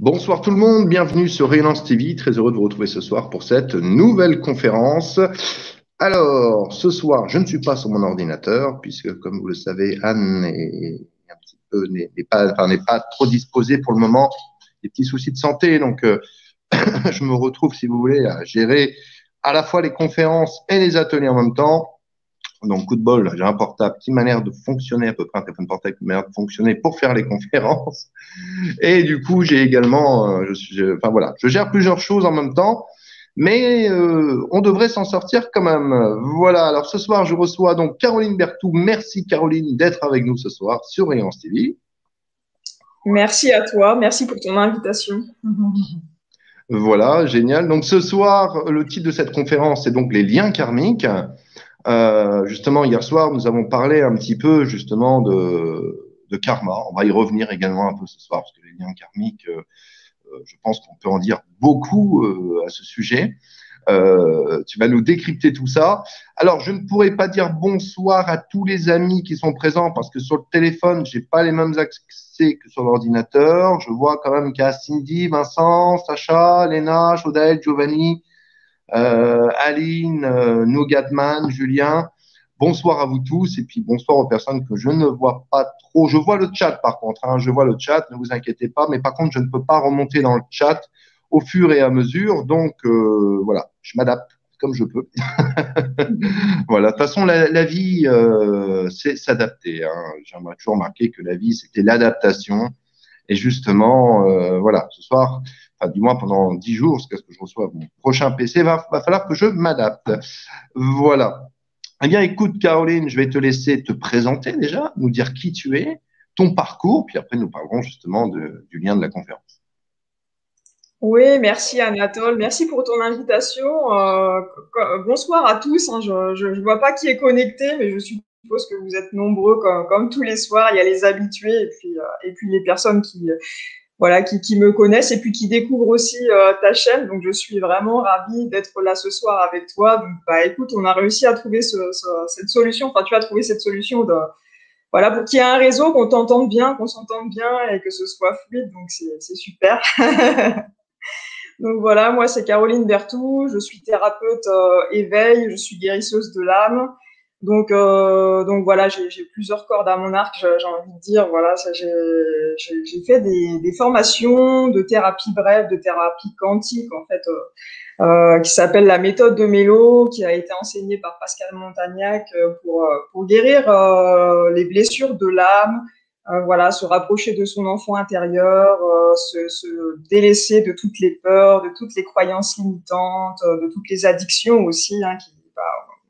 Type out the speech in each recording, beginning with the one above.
Bonsoir tout le monde, bienvenue sur Rayonance TV. Très heureux de vous retrouver ce soir pour cette nouvelle conférence. Alors, ce soir, je ne suis pas sur mon ordinateur puisque, comme vous le savez, Anne est un petit peu n'est pas trop disposée pour le moment. Des petits soucis de santé, donc je me retrouve, si vous voulez, à gérer à la fois les conférences et les ateliers en même temps. Donc, coup de bol, j'ai un portable qui m'a l'air de fonctionner à peu près, un téléphone portable qui m'a l'air de fonctionner pour faire les conférences. Et du coup, j'ai également, enfin voilà, je gère plusieurs choses en même temps, mais on devrait s'en sortir quand même. Voilà. Alors ce soir, je reçois donc Caroline Berthoud. Merci Caroline d'être avec nous ce soir sur Rayonance TV. Merci à toi, merci pour ton invitation. Voilà, génial. Donc ce soir, le titre de cette conférence, c'est donc les liens karmiques. Justement, hier soir, nous avons parlé un petit peu justement de karma. On va y revenir également un peu ce soir, parce que les liens karmiques, je pense qu'on peut en dire beaucoup à ce sujet. Tu vas nous décrypter tout ça. Alors, je ne pourrais pas dire bonsoir à tous les amis qui sont présents parce que sur le téléphone, j'ai pas les mêmes accès que sur l'ordinateur. Je vois quand même qu'il y a Cindy, Vincent, Sacha, Léna, Chaudel, Giovanni, Aline, Nougatman, Julien. Bonsoir à vous tous et puis bonsoir aux personnes que je ne vois pas trop. Je vois le chat par contre, hein, je vois le chat, ne vous inquiétez pas, mais par contre, je ne peux pas remonter dans le chat au fur et à mesure. Donc, voilà, je m'adapte comme je peux. Voilà, de toute façon, la vie, c'est s'adapter. Hein. J'ai toujours remarqué que la vie, c'était l'adaptation. Et justement, voilà, ce soir, enfin, du moins pendant 10 jours, jusqu'à ce que je reçoive mon prochain PC, va falloir que je m'adapte. Voilà. Eh bien, écoute, Caroline, je vais te laisser te présenter déjà, nous dire qui tu es, ton parcours, puis après, nous parlerons justement du lien de la conférence. Oui, merci Anatole, merci pour ton invitation. Bonsoir à tous, hein. Je vois pas qui est connecté, mais je suppose que vous êtes nombreux comme tous les soirs. Il y a les habitués et puis les personnes voilà, qui me connaissent et puis qui découvrent aussi ta chaîne. Donc, je suis vraiment ravie d'être là ce soir avec toi. Donc, bah, écoute, on a réussi à trouver cette solution. Enfin, tu as trouvé cette solution voilà, pour qu'il y ait un réseau, qu'on t'entende bien, qu'on s'entende bien et que ce soit fluide. Donc, c'est super. Donc voilà, moi c'est Caroline Berthoud, je suis thérapeute éveil, je suis guérisseuse de l'âme. Donc voilà, j'ai plusieurs cordes à mon arc, j'ai envie de dire. Voilà, j'ai fait des formations de thérapie brève, de thérapie quantique en fait, qui s'appelle la méthode de Mélo, qui a été enseignée par Pascal Montagnac pour guérir les blessures de l'âme, voilà, se rapprocher de son enfant intérieur, se délaisser de toutes les peurs, de toutes les croyances limitantes, de toutes les addictions aussi, hein, bah,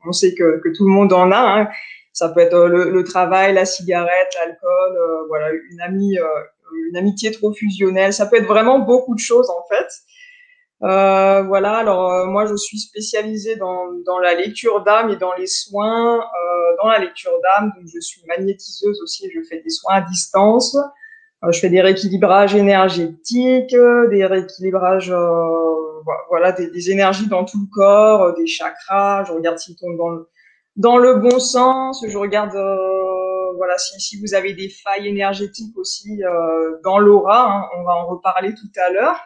on sait que tout le monde en a. Hein. Ça peut être le travail, la cigarette, l'alcool, voilà, une amitié trop fusionnelle. Ça peut être vraiment beaucoup de choses en fait. Voilà, alors moi je suis spécialisée dans la lecture d'âme et dans les soins dans la lecture d'âme. Donc je suis magnétiseuse aussi, je fais des soins à distance. Je fais des rééquilibrages énergétiques, des rééquilibrages voilà des énergies dans tout le corps, des chakras. Je regarde s'ils tombent dans le bon sens. Je regarde voilà si vous avez des failles énergétiques aussi dans l'aura. Hein, on va en reparler tout à l'heure.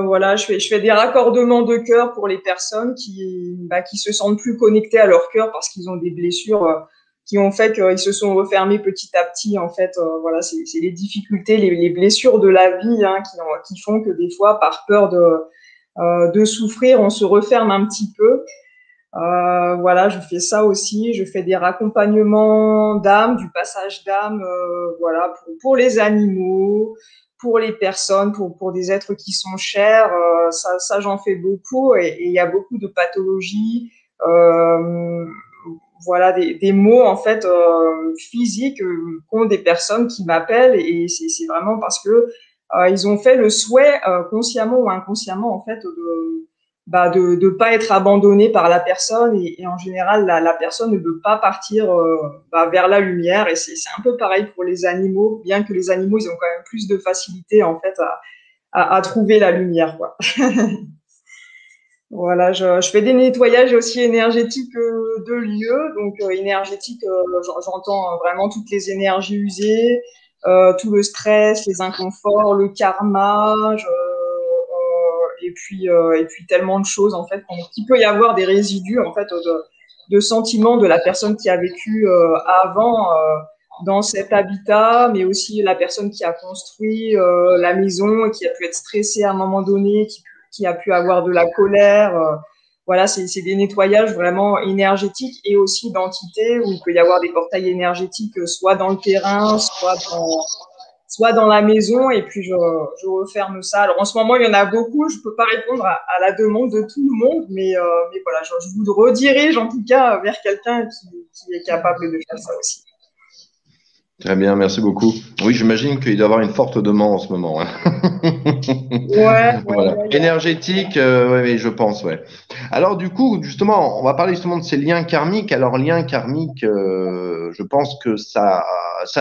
Voilà, je fais des raccordements de cœur pour les personnes qui se sentent plus connectées à leur cœur parce qu'ils ont des blessures qui ont fait qu'ils se sont refermés petit à petit. En fait, voilà, c'est les difficultés, les blessures de la vie hein, qui font que des fois, par peur de souffrir, on se referme un petit peu. Voilà, je fais ça aussi. Je fais des raccompagnements d'âme, du passage d'âme, voilà, pour les animaux, pour les personnes, pour des êtres qui sont chers. Ça j'en fais beaucoup et il y a beaucoup de pathologies. Voilà, des maux en fait physiques qu'ont des personnes qui m'appellent et c'est vraiment parce que ils ont fait le souhait consciemment ou inconsciemment en fait de pas être abandonné par la personne et en général la personne ne veut pas partir vers la lumière et c'est un peu pareil pour les animaux, bien que les animaux ils ont quand même plus de facilité en fait à trouver la lumière quoi. Voilà, je fais des nettoyages aussi énergétiques de lieux, donc énergétiques, j'entends vraiment toutes les énergies usées, tout le stress, les inconforts, le karma, et puis tellement de choses en fait. Il peut y avoir des résidus en fait de sentiments de la personne qui a vécu avant dans cet habitat, mais aussi la personne qui a construit la maison et qui a pu être stressée à un moment donné, qui a pu avoir de la colère. Voilà, c'est des nettoyages vraiment énergétiques et aussi d'entités où il peut y avoir des portails énergétiques, soit dans le terrain, soit dans la maison, et puis je referme ça. Alors en ce moment, il y en a beaucoup, je ne peux pas répondre à la demande de tout le monde, mais voilà, je vous redirige en tout cas vers quelqu'un qui est capable de faire ça aussi. Très bien, merci beaucoup. Oui, j'imagine qu'il doit y avoir une forte demande en ce moment, hein. Ouais, Voilà. ouais. Énergétique, ouais, mais je pense, ouais. Alors du coup, justement, on va parler justement de ces liens karmiques. Alors, liens karmiques, je pense que ça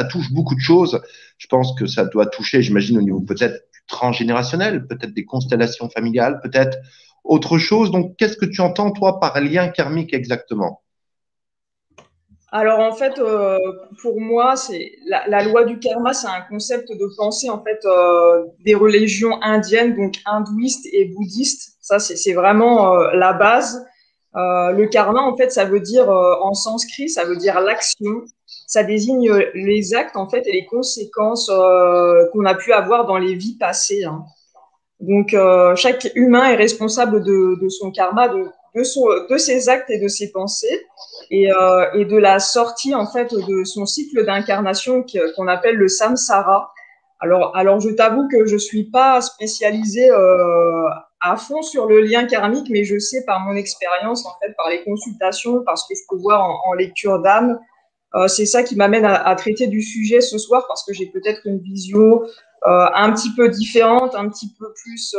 touche beaucoup de choses. Je pense que ça doit toucher, j'imagine, au niveau peut-être du transgénérationnel, peut-être des constellations familiales, peut-être autre chose. Donc, qu'est-ce que tu entends, toi, par lien karmique exactement? Alors en fait, pour moi, c'est la loi du karma, c'est un concept de pensée en fait des religions indiennes, donc hindouistes et bouddhistes. Ça, c'est vraiment la base. Le karma, en fait, ça veut dire en sanskrit, ça veut dire l'action. Ça désigne les actes en fait et les conséquences qu'on a pu avoir dans les vies passées, hein. Donc, chaque humain est responsable de son karma, de ses actes et de ses pensées, et de la sortie en fait de son cycle d'incarnation qu'on appelle le samsara. Alors, je t'avoue que je suis pas spécialisée à fond sur le lien karmique, mais je sais par mon expérience, en fait, par les consultations, par ce que je peux voir en lecture d'âme, c'est ça qui m'amène à traiter du sujet ce soir parce que j'ai peut-être une vision un petit peu différente, un petit peu plus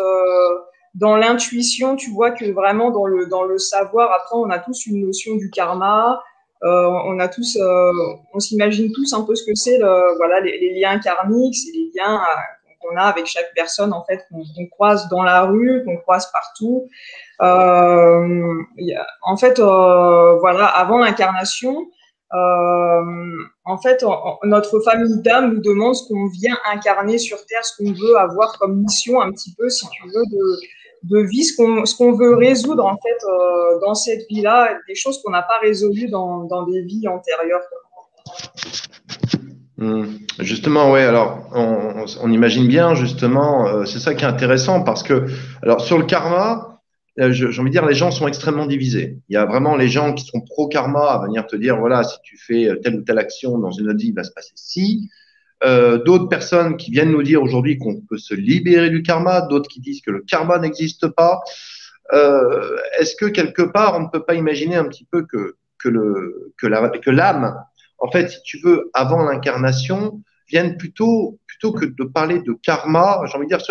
dans l'intuition. Tu vois que vraiment dans le savoir, après, on a tous une notion du karma. On a tous, on s'imagine tous un peu ce que c'est, voilà, les liens karmiques, c'est les liens qu'on a avec chaque personne en fait qu'on croise dans la rue, qu'on croise partout. En fait, voilà, avant l'incarnation, en fait, notre famille d'âme nous demande ce qu'on vient incarner sur Terre, ce qu'on veut avoir comme mission, un petit peu, si tu veux, de vie, ce qu'on veut résoudre, en fait, dans cette vie-là, des choses qu'on n'a pas résolues dans des vies antérieures. Justement, ouais. Alors, on imagine bien, justement, c'est ça qui est intéressant parce que, alors, sur le karma, j'ai envie de dire, les gens sont extrêmement divisés. Il y a vraiment les gens qui sont pro-karma à venir te dire, voilà, si tu fais telle ou telle action dans une autre vie, il va se passer ci. D'autres personnes qui viennent nous dire aujourd'hui qu'on peut se libérer du karma, d'autres qui disent que le karma n'existe pas. Est-ce que quelque part, on ne peut pas imaginer un petit peu que l'âme, en fait, si tu veux, avant l'incarnation, vienne plutôt que de parler de karma, j'ai envie de dire,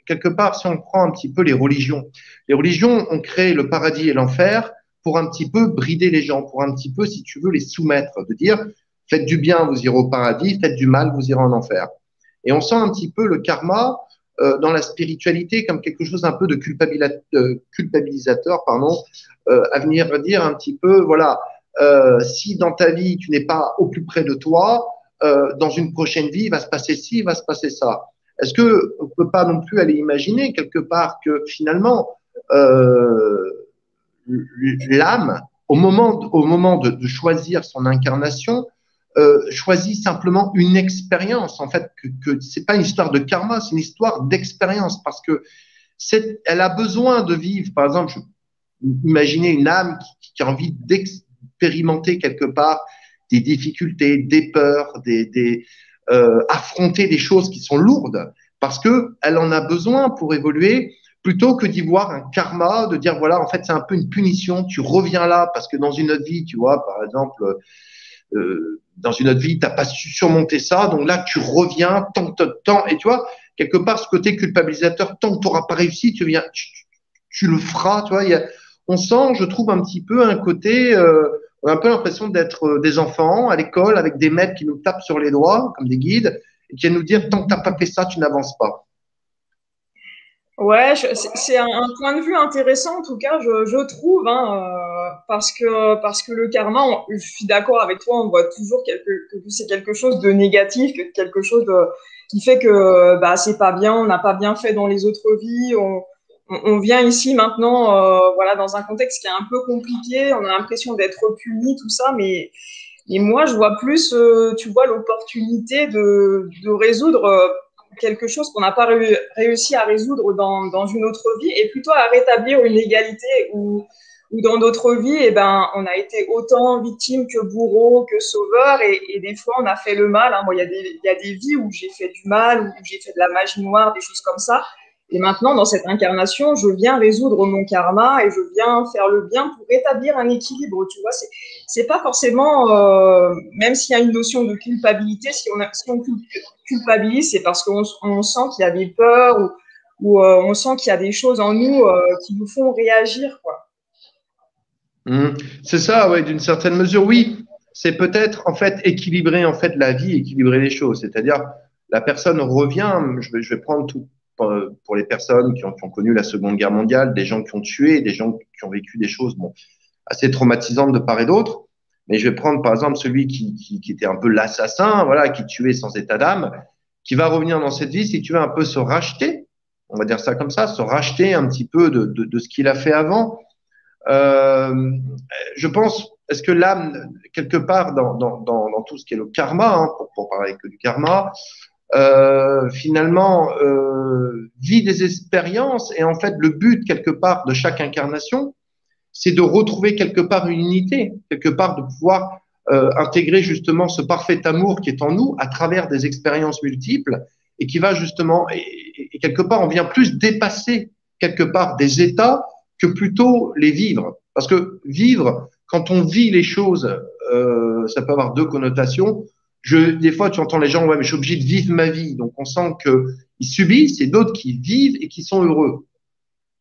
quelque part, si on prend un petit peu les religions ont créé le paradis et l'enfer pour un petit peu brider les gens, pour un petit peu, si tu veux, les soumettre, de dire, faites du bien, vous irez au paradis, faites du mal, vous irez en enfer. Et on sent un petit peu le karma dans la spiritualité comme quelque chose un peu de culpabilisateur, pardon, à venir dire un petit peu, voilà, si dans ta vie tu n'es pas au plus près de toi, dans une prochaine vie, il va se passer ci, il va se passer ça. Est-ce que on peut pas non plus aller imaginer quelque part que finalement l'âme, au moment de choisir son incarnation, choisit simplement une expérience. En fait, que c'est pas une histoire de karma, c'est une histoire d'expérience parce que elle a besoin de vivre. Par exemple, imaginez une âme qui a envie d'expérimenter quelque part des difficultés, des peurs, affronter des choses qui sont lourdes parce que elle en a besoin pour évoluer plutôt que d'y voir un karma, de dire voilà, en fait, c'est un peu une punition, tu reviens là parce que dans une autre vie, tu vois, par exemple, dans une autre vie, tu n'as pas su surmonter ça, donc là, tu reviens tant, et tu vois, quelque part, ce côté culpabilisateur, tant que tu n'auras pas réussi, tu le feras, tu vois, on sent, je trouve, un petit peu un côté, on a un peu l'impression d'être des enfants à l'école avec des maîtres qui nous tapent sur les doigts, comme des guides, et qui viennent nous dire, tant que tu n'as pas fait ça, tu n'avances pas. Ouais, c'est un point de vue intéressant en tout cas, je trouve, hein, parce que le karma, je suis d'accord avec toi, on voit toujours que c'est quelque chose de négatif, que quelque chose qui fait que bah c'est pas bien, on n'a pas bien fait dans les autres vies, on vient ici maintenant, voilà, dans un contexte qui est un peu compliqué, on a l'impression d'être puni, tout ça, mais moi je vois plus, tu vois, l'opportunité de résoudre quelque chose qu'on n'a pas réussi à résoudre dans une autre vie et plutôt à rétablir une égalité où dans d'autres vies, eh ben, on a été autant victime que bourreau, que sauveur et des fois on a fait le mal. Hein. Moi, il y a des vies où j'ai fait du mal, où j'ai fait de la magie noire, des choses comme ça. Et maintenant, dans cette incarnation, je viens résoudre mon karma et je viens faire le bien pour rétablir un équilibre. Tu vois, c'est pas forcément, même s'il y a une notion de culpabilité, si on culpabilise, c'est parce qu'on sent qu'il y a des peurs ou on sent qu'il y a des choses en nous qui nous font réagir, quoi. C'est ça, ouais, d'une certaine mesure, oui. C'est peut-être en fait équilibrer en fait la vie, équilibrer les choses. C'est-à-dire la personne revient. Je vais prendre tout pour les personnes qui ont connu la Seconde Guerre mondiale, des gens qui ont tué, des gens qui ont vécu des choses bon assez traumatisantes de part et d'autre. Mais je vais prendre par exemple celui qui était un peu l'assassin, voilà, qui tuait sans état d'âme, qui va revenir dans cette vie, si tu veux, un peu se racheter, on va dire ça comme ça, se racheter un petit peu de ce qu'il a fait avant. Euh, je pense, est-ce que l'âme, quelque part dans tout ce qui est le karma, hein, pour parler que du karma, finalement vit des expériences et en fait le but quelque part de chaque incarnation, c'est de retrouver quelque part une unité, quelque part de pouvoir intégrer justement ce parfait amour qui est en nous à travers des expériences multiples et qui va justement, et quelque part, on vient plus dépasser quelque part des états que plutôt les vivre. Parce que vivre, quand on vit les choses, ça peut avoir deux connotations. Des fois, tu entends les gens, ouais, mais je suis obligé de vivre ma vie. Donc, on sent qu'ils subissent et d'autres qui vivent et qui sont heureux.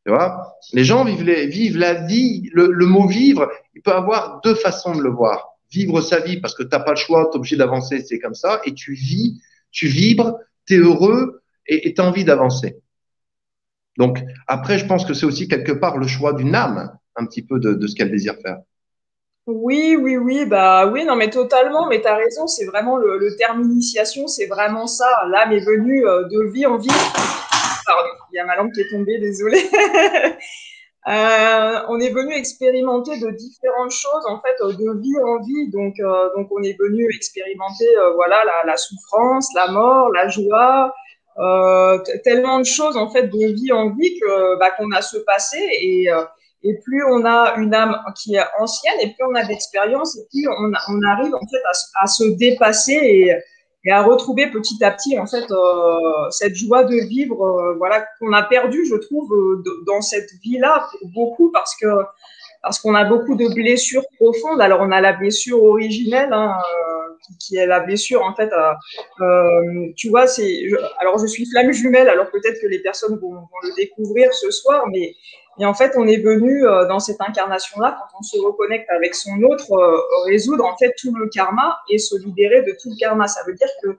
Tu vois, les gens vivent la vie. Le mot vivre, il peut avoir deux façons de le voir. Vivre sa vie parce que tu n'as pas le choix, tu es obligé d'avancer, c'est comme ça. Et tu vis, tu vibres, tu es heureux et tu as envie d'avancer. Donc, après, je pense que c'est aussi quelque part le choix d'une âme, un petit peu de ce qu'elle désire faire. Oui, oui, oui, bah oui, non, mais totalement, mais t'as raison, c'est vraiment le terme initiation, c'est vraiment ça. L'âme est venue de vie en vie. Pardon, il y a ma lampe qui est tombée, désolée. On est venu expérimenter de différentes choses, en fait, de vie en vie. Donc on est venu expérimenter, voilà, la souffrance, la mort, la joie, tellement de choses, en fait, de vie en vie que, bah, qu'on a ce passé. Et plus on a une âme qui est ancienne, et plus on a d'expérience, et plus on arrive, en fait, à se dépasser et à retrouver petit à petit en fait cette joie de vivre voilà qu'on a perdu je trouve dans cette vie-là pour beaucoup parce qu'on a beaucoup de blessures profondes. Alors on a la blessure originelle hein, qui est la blessure en fait tu vois alors je suis flamme jumelle alors peut-être que les personnes vont le découvrir ce soir mais en fait, on est venu dans cette incarnation-là, quand on se reconnecte avec son autre, résoudre en fait tout le karma et se libérer de tout le karma. Ça veut dire que,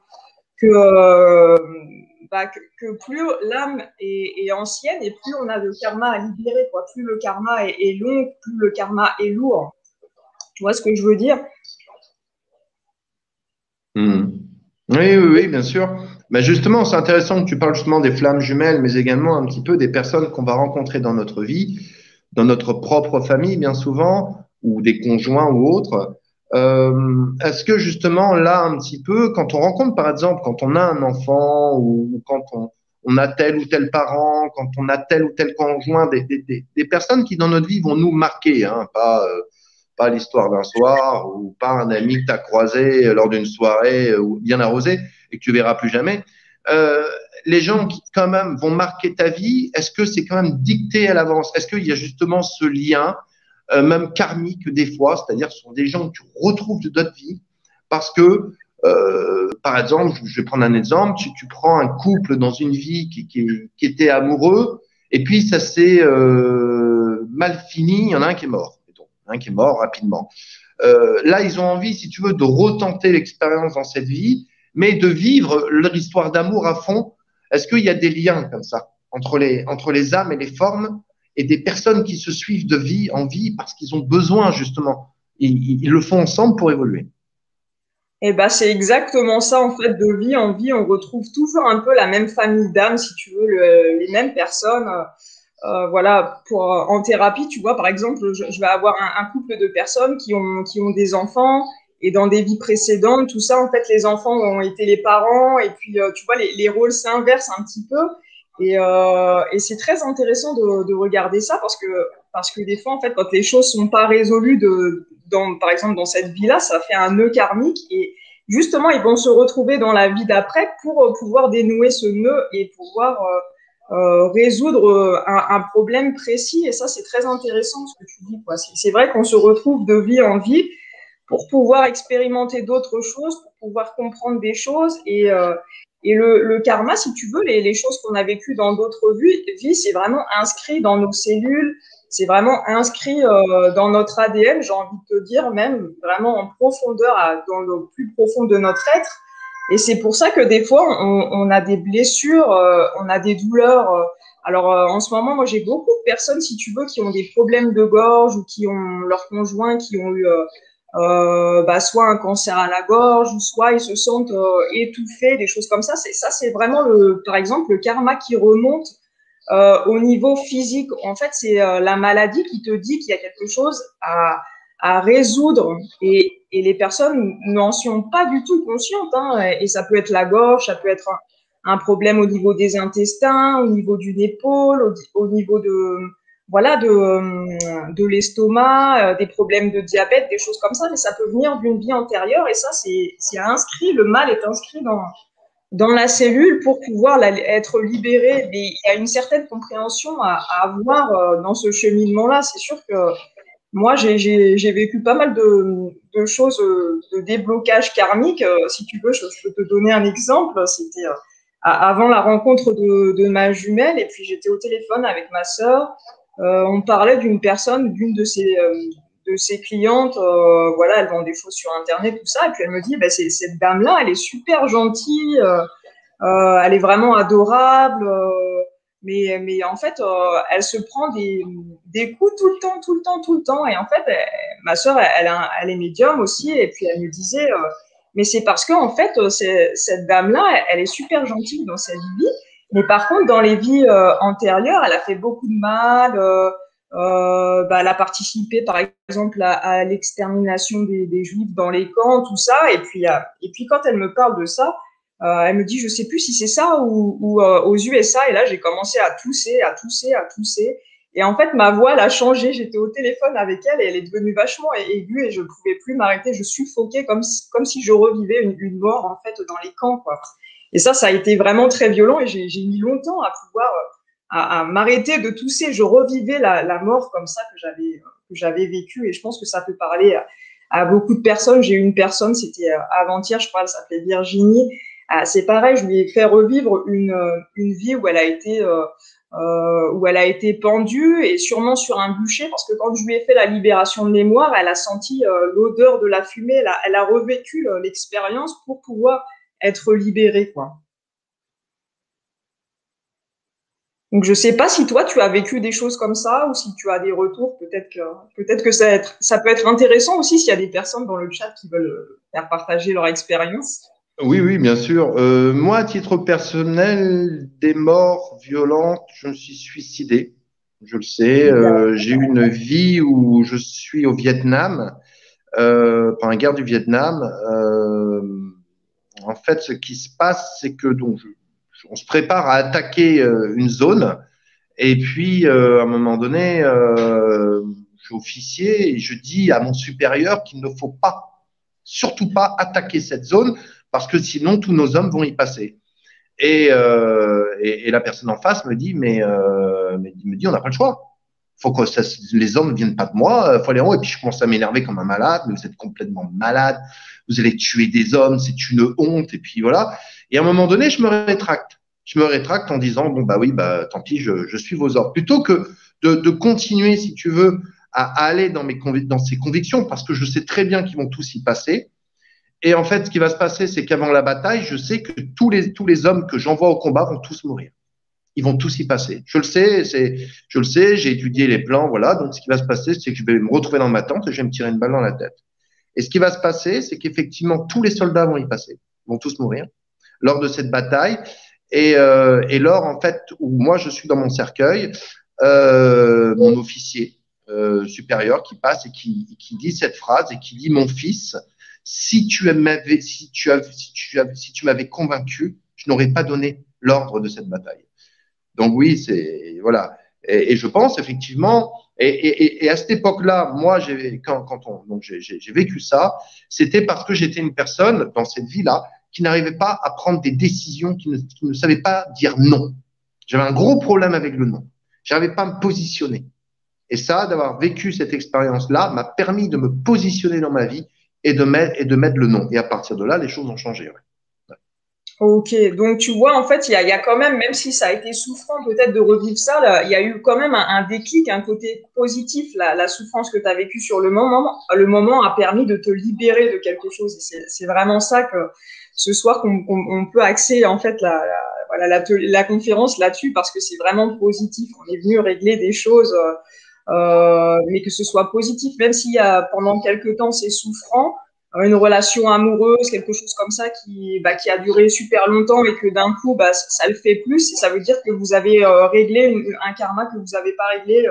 que plus l'âme est ancienne et plus on a de karma à libérer. Quoi. Plus le karma est long, plus le karma est lourd. Tu vois ce que je veux dire? Hmm. Oui, oui, oui, bien sûr. Mais justement, c'est intéressant que tu parles justement des flammes jumelles, mais également un petit peu des personnes qu'on va rencontrer dans notre vie, dans notre propre famille, bien souvent, ou des conjoints ou autres. Est-ce que justement, là, un petit peu, quand on rencontre, par exemple, quand on a un enfant ou quand on a tel ou tel parent, quand on a tel ou tel conjoint, des personnes qui dans notre vie vont nous marquer, hein, pas l'histoire d'un soir ou pas un ami que tu as croisé lors d'une soirée bien arrosée et que tu verras plus jamais. Euh, les gens qui quand même vont marquer ta vie, est-ce que c'est quand même dicté à l'avance? Est-ce qu'il y a justement ce lien, même karmique des fois, c'est-à-dire ce sont des gens que tu retrouves de d'autres vies parce que, par exemple, je vais prendre un exemple, tu prends un couple dans une vie qui était amoureux et puis ça s'est mal fini, il y en a un qui est mort qui est mort rapidement. Là, ils ont envie, si tu veux, de retenter l'expérience dans cette vie, mais de vivre leur histoire d'amour à fond. Est-ce qu'il y a des liens comme ça entre les âmes et les formes et des personnes qui se suivent de vie en vie parce qu'ils ont besoin justement. Ils le font ensemble pour évoluer. Et ben, c'est exactement ça, en fait, de vie en vie. On retrouve toujours un peu la même famille d'âmes, si tu veux, les mêmes personnes. Voilà, en thérapie, tu vois, par exemple, je vais avoir un couple de personnes qui ont des enfants et dans des vies précédentes, tout ça, en fait, les enfants ont été les parents et puis, tu vois, les rôles s'inversent un petit peu et c'est très intéressant de regarder ça parce que des fois, en fait, quand les choses sont pas résolues par exemple, dans cette vie-là, ça fait un nœud karmique et justement, ils vont se retrouver dans la vie d'après pour pouvoir dénouer ce nœud et pouvoir résoudre un problème précis. Et ça, c'est très intéressant ce que tu dis, quoi. C'est vrai qu'on se retrouve de vie en vie pour pouvoir expérimenter d'autres choses, pour pouvoir comprendre des choses. Et le karma, si tu veux, les choses qu'on a vécues dans d'autres vies, c'est vraiment inscrit dans nos cellules, c'est vraiment inscrit dans notre ADN, j'ai envie de te dire, même vraiment en profondeur, dans le plus profond de notre être. Et c'est pour ça que des fois, on a des blessures, on a des douleurs. Alors, en ce moment, moi, j'ai beaucoup de personnes, si tu veux, qui ont des problèmes de gorge ou qui ont leurs conjoints qui ont eu soit un cancer à la gorge, ou soit ils se sentent étouffés, des choses comme ça. C'est vraiment, par exemple, le karma qui remonte au niveau physique. En fait, c'est la maladie qui te dit qu'il y a quelque chose à résoudre et les personnes n'en sont pas du tout conscientes. Hein, et ça peut être la gorge, ça peut être un problème au niveau des intestins, au niveau d'une épaule, au niveau de l'estomac, des problèmes de diabète, des choses comme ça, mais ça peut venir d'une vie antérieure et ça, c'est inscrit, le mal est inscrit dans la cellule pour pouvoir être libéré. Mais il y a une certaine compréhension à avoir dans ce cheminement-là. C'est sûr que moi, j'ai vécu pas mal de choses, de déblocage karmique. Si tu veux, je peux te donner un exemple. C'était avant la rencontre de ma jumelle, et puis j'étais au téléphone avec ma sœur. On parlait d'une personne, d'une de ses clientes. Voilà, elle vend des choses sur Internet, tout ça. Et puis elle me dit, bah, cette dame-là, elle est super gentille. Elle est vraiment adorable. Mais en fait, elle se prend des coups tout le temps, tout le temps, tout le temps. Et en fait, ma sœur, elle est médium aussi. Et puis, elle me disait, mais c'est parce que, en fait, cette dame-là, elle est super gentille dans sa vie. Mais par contre, dans les vies antérieures, elle a fait beaucoup de mal. Elle a participé, par exemple, à l'extermination des Juifs dans les camps, tout ça. Et puis, quand elle me parle de ça, elle me dit, je sais plus si c'est ça ou aux USA. Et là, j'ai commencé à tousser, à tousser, à tousser. Et en fait, ma voix, elle a changé. J'étais au téléphone avec elle et elle est devenue vachement aiguë et je ne pouvais plus m'arrêter. Je suffoquais comme si je revivais une mort, en fait, dans les camps, quoi. Et ça a été vraiment très violent et j'ai mis longtemps à pouvoir à m'arrêter de tousser. Je revivais la mort comme ça que j'avais vécue et je pense que ça peut parler à beaucoup de personnes. J'ai eu une personne, c'était avant-hier, je crois, elle s'appelait Virginie. C'est pareil, je lui ai fait revivre une vie où où elle a été pendue et sûrement sur un bûcher parce que quand je lui ai fait la libération de mémoire, elle a senti l'odeur de la fumée, elle a revécu l'expérience pour pouvoir être libérée, quoi. Donc je sais pas si toi tu as vécu des choses comme ça ou si tu as des retours, peut-être que ça peut être intéressant aussi s'il y a des personnes dans le chat qui veulent faire partager leur expérience. Oui, oui, bien sûr. Moi, à titre personnel, des morts violentes, je me suis suicidé. Je le sais. J'ai eu une vie où je suis au Vietnam, pendant la guerre du Vietnam. En fait, ce qui se passe, c'est que on se prépare à attaquer une zone. Et puis, à un moment donné, je suis officier et je dis à mon supérieur qu'il ne faut pas, surtout pas attaquer cette zone parce que sinon tous nos hommes vont y passer. Et la personne en face me dit, me dit, on n'a pas le choix. Faut que les hommes ne viennent pas de moi, faut aller en haut. Et puis je commence à m'énerver comme un malade, mais vous êtes complètement malade, vous allez tuer des hommes, c'est une honte. Et puis voilà. Et à un moment donné, je me rétracte. Je me rétracte en disant, bon, bah oui, bah tant pis, je suis vos ordres. Plutôt que de continuer, si tu veux, à aller dans ces convictions, parce que je sais très bien qu'ils vont tous y passer. Et en fait, ce qui va se passer, c'est qu'avant la bataille, je sais que tous les hommes que j'envoie au combat vont tous mourir. ils vont tous y passer. Je le sais, j'ai étudié les plans, voilà. Donc, ce qui va se passer, c'est que je vais me retrouver dans ma tente et je vais me tirer une balle dans la tête. Et ce qui va se passer, c'est qu'effectivement, tous les soldats vont y passer, vont tous mourir lors de cette bataille. Et lors, en fait, où moi, je suis dans mon cercueil, mon officier supérieur qui passe et qui dit cette phrase et qui dit, mon fils, si tu m'avais convaincu, je n'aurais pas donné l'ordre de cette bataille. Donc oui, c'est voilà. Et je pense effectivement, et à cette époque-là, moi, j'ai vécu ça, c'était parce que j'étais une personne dans cette vie-là qui n'arrivait pas à prendre des décisions, qui ne savait pas dire non. J'avais un gros problème avec le non. J'arrivais pas à me positionner. Et ça, d'avoir vécu cette expérience-là, m'a permis de me positionner dans ma vie et de mettre le non. Et à partir de là, les choses ont changé. Ouais. Ok, donc tu vois, en fait, il y a quand même si ça a été souffrant peut-être de revivre ça, là, il y a eu quand même un déclic, un côté positif. La souffrance que tu as vécue sur le moment a permis de te libérer de quelque chose. Et c'est vraiment ça que ce soir qu'on peut axer en fait voilà, la conférence là-dessus parce que c'est vraiment positif. On est venu régler des choses, mais que ce soit positif, même s'il y a pendant quelques temps c'est souffrant, une relation amoureuse, quelque chose comme ça qui a duré super longtemps et que d'un coup, ça le fait plus. Et ça veut dire que vous avez réglé un karma que vous n'avez pas réglé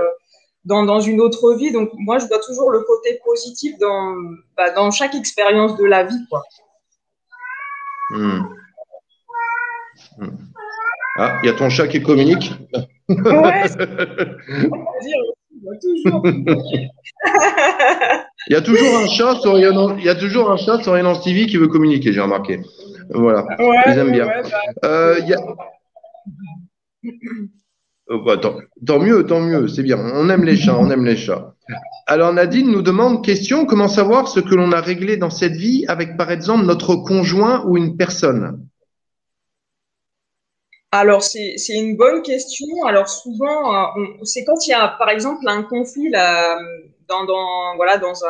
dans une autre vie. Donc, moi, je vois toujours le côté positif dans chaque expérience de la vie, quoi. Mmh. Mmh. Ah, il y a ton chat qui communique. Ouais, c'est dire, toujours. Il y a toujours un chat sur Ryan TV qui veut communiquer, j'ai remarqué. Voilà, Ouais, ils aiment bien. ouais, Y a... bah, tant mieux, c'est bien. On aime les chats, on aime les chats. Alors Nadine nous demande, question, comment savoir ce que l'on a réglé dans cette vie avec par exemple notre conjoint ou une personne? Alors, c'est une bonne question. Alors, souvent, c'est quand il y a, par exemple, un conflit là, voilà, dans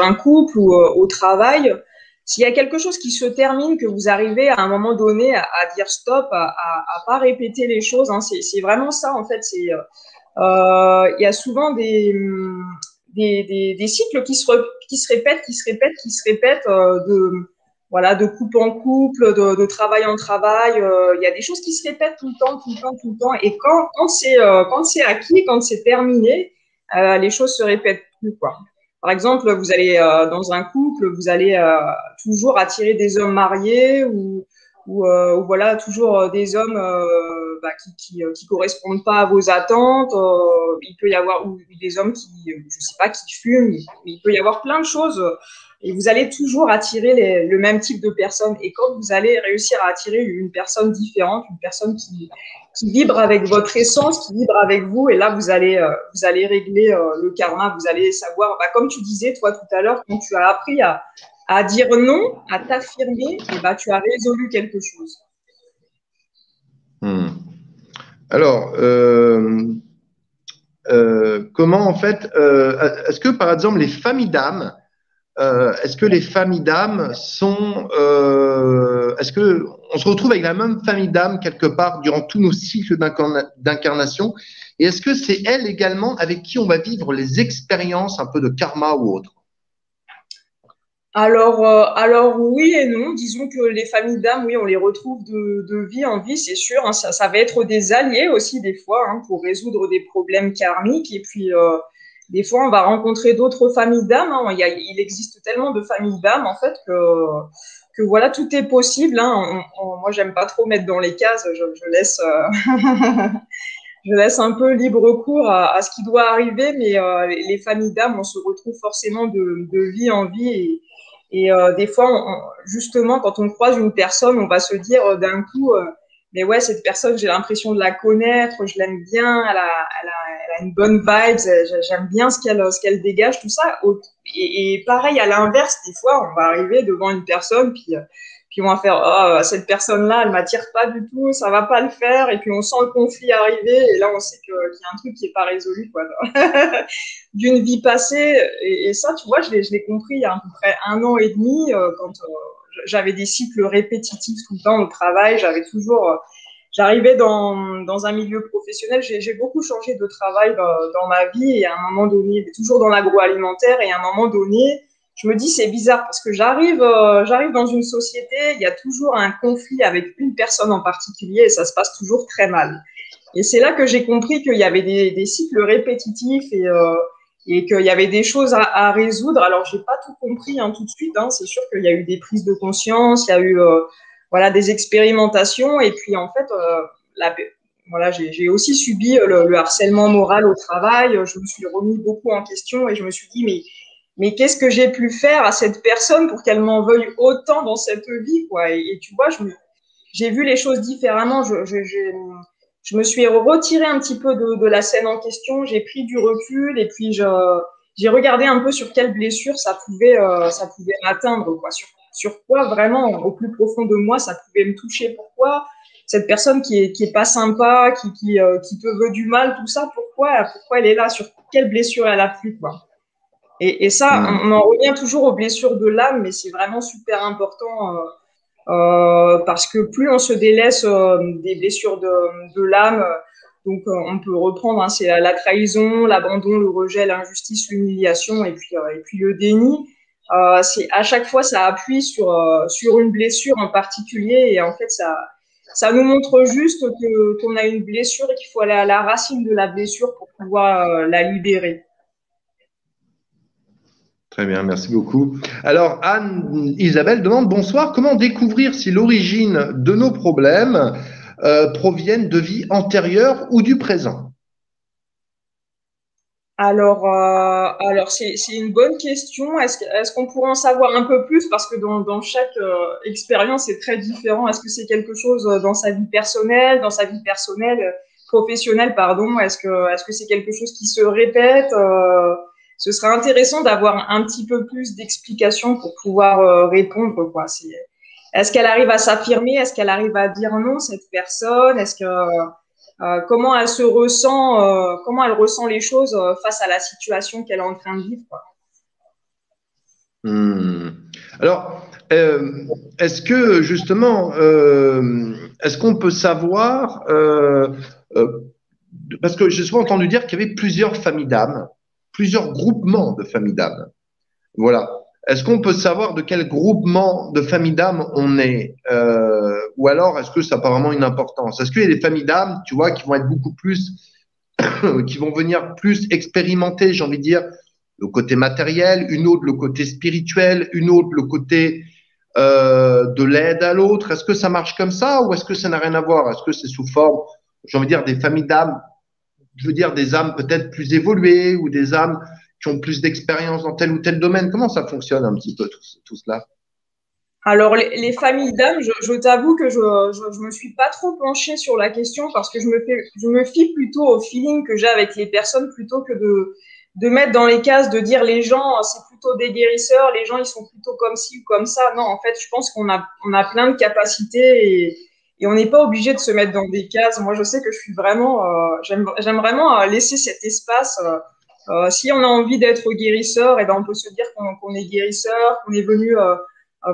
un couple ou au travail. S'il y a quelque chose qui se termine, que vous arrivez à un moment donné à dire stop, à pas répéter les choses, hein, c'est vraiment ça, en fait. Il y a souvent des cycles qui se répètent, qui se répètent voilà, de couple en couple, de travail en travail. Il y a des choses qui se répètent tout le temps, tout le temps, tout le temps. Et quand c'est acquis, quand c'est terminé, les choses se répètent plus, quoi. Par exemple, vous allez dans un couple, vous allez toujours attirer des hommes mariés ou voilà toujours des hommes qui correspondent pas à vos attentes. Il peut y avoir ou des hommes qui, je sais pas, qui fument. Il peut y avoir plein de choses. Et vous allez toujours attirer le même type de personne. Et quand vous allez réussir à attirer une personne différente, une personne qui vibre avec votre essence, qui vibre avec vous, et là, vous allez régler le karma. Vous allez savoir, comme tu disais, toi, tout à l'heure, quand tu as appris à dire non, à t'affirmer, et tu as résolu quelque chose. Hmm. Alors, comment en fait, est-ce que par exemple les familles d'âmes, est-ce que les familles d'âmes sont, est-ce que on se retrouve avec la même famille d'âmes quelque part durant tous nos cycles d'incarnation, et est-ce que c'est elle également avec qui on va vivre les expériences un peu de karma ou autre? Alors oui et non. Disons que les familles d'âmes, oui, on les retrouve de vie en vie, c'est sûr, hein. Ça va être des alliés aussi des fois hein, pour résoudre des problèmes karmiques. Et puis des fois, on va rencontrer d'autres familles d'âmes, hein. Il existe tellement de familles d'âmes en fait que voilà, tout est possible, hein. Moi, j'aime pas trop mettre dans les cases. Je laisse je laisse un peu libre cours à ce qui doit arriver, mais les familles d'âmes, on se retrouve forcément de vie en vie. Des fois, justement, quand on croise une personne, on va se dire d'un coup, mais ouais, cette personne, j'ai l'impression de la connaître, je l'aime bien, elle a une bonne vibe, j'aime bien ce qu'elle dégage, tout ça. Et pareil, à l'inverse, des fois, on va arriver devant une personne, puis on va faire, oh, cette personne-là, elle m'attire pas du tout, ça va pas le faire. Et puis on sent le conflit arriver, et là on sait qu'il y a un truc qui est pas résolu, quoi, d'une vie passée. Et ça, tu vois, je l'ai compris il y a à peu près 1 an et demi, quand j'avais des cycles répétitifs tout le temps au travail. J'avais toujours j'arrivais dans un milieu professionnel. J'ai beaucoup changé de travail dans ma vie et à un moment donné, toujours dans l'agroalimentaire, et à un moment donné, je me dis c'est bizarre parce que j'arrive dans une société, il y a toujours un conflit avec une personne en particulier et ça se passe toujours très mal. Et c'est là que j'ai compris qu'il y avait des cycles répétitifs et qu'il y avait des choses à résoudre. Alors, j'ai pas tout compris tout de suite. C'est sûr qu'il y a eu des prises de conscience, il y a eu voilà, des expérimentations. Et puis, en fait, voilà, j'ai aussi subi le harcèlement moral au travail. Je me suis remis beaucoup en question et je me suis dit, mais qu'est-ce que j'ai pu faire à cette personne pour qu'elle m'en veuille autant dans cette vie, quoi. Et tu vois, j'ai vu les choses différemment. Je me suis retirée un petit peu de la scène en question, j'ai pris du recul et puis j'ai regardé un peu sur quelle blessure ça pouvait m'atteindre, quoi. Sur quoi vraiment, au plus profond de moi, ça pouvait me toucher. Pourquoi cette personne qui est pas sympa, qui te veut du mal, tout ça, pourquoi elle est là, sur quelle blessure elle a pris, quoi. Et ça, on en revient toujours aux blessures de l'âme, mais c'est vraiment super important. Parce que plus on se délaisse des blessures de l'âme, donc on peut reprendre, c'est la trahison, l'abandon, le rejet, l'injustice, l'humiliation et puis le déni. C'est à chaque fois ça appuie sur une blessure en particulier et en fait ça nous montre juste qu'on a une blessure et qu'il faut aller à la racine de la blessure pour pouvoir la libérer. Très bien, merci beaucoup. Alors, Anne-Isabelle demande, bonsoir, comment découvrir si l'origine de nos problèmes proviennent de vies antérieures ou du présent? Alors c'est une bonne question. Est-ce qu'on pourrait en savoir un peu plus parce que dans chaque expérience c'est très différent. Est-ce que c'est quelque chose dans sa vie personnelle, professionnelle, pardon. Est-ce que c'est quelque chose qui se répète? Ce serait intéressant d'avoir un petit peu plus d'explications pour pouvoir répondre, quoi. Est-ce qu'elle arrive à s'affirmer? Est-ce qu'elle arrive à dire non, cette personne? Comment elle se ressent, comment elle ressent les choses face à la situation qu'elle est en train de vivre, quoi. Alors, est-ce que justement, est-ce qu'on peut savoir, parce que j'ai souvent entendu dire qu'il y avait plusieurs familles d'âmes, plusieurs groupements de familles d'âmes. Voilà. Est-ce qu'on peut savoir de quel groupement de familles d'âmes on est, ou alors est-ce que ça n'a pas vraiment une importance? Est-ce qu'il y a des familles d'âmes, tu vois, qui vont être beaucoup plus, qui vont venir plus expérimenter, j'ai envie de dire, le côté matériel, une autre le côté spirituel, une autre le côté de l'aide à l'autre. Est-ce que ça marche comme ça ou est-ce que ça n'a rien à voir? Est-ce que c'est sous forme, j'ai envie de dire, des familles d'âmes, je veux dire des âmes peut-être plus évoluées ou des âmes qui ont plus d'expérience dans tel ou tel domaine? Comment ça fonctionne un petit peu tout cela? Alors, les familles d'âmes, je t'avoue que je me suis pas trop penchée sur la question parce que je me fie plutôt au feeling que j'ai avec les personnes plutôt que de mettre dans les cases, de dire les gens, c'est plutôt des guérisseurs, les gens, ils sont plutôt comme ci ou comme ça. Non, en fait, je pense on a plein de capacités et on n'est pas obligé de se mettre dans des cases. Moi, je sais que je suis vraiment, j'aime vraiment laisser cet espace. Si on a envie d'être guérisseur, et ben on peut se dire qu'on est guérisseur, qu'on est venu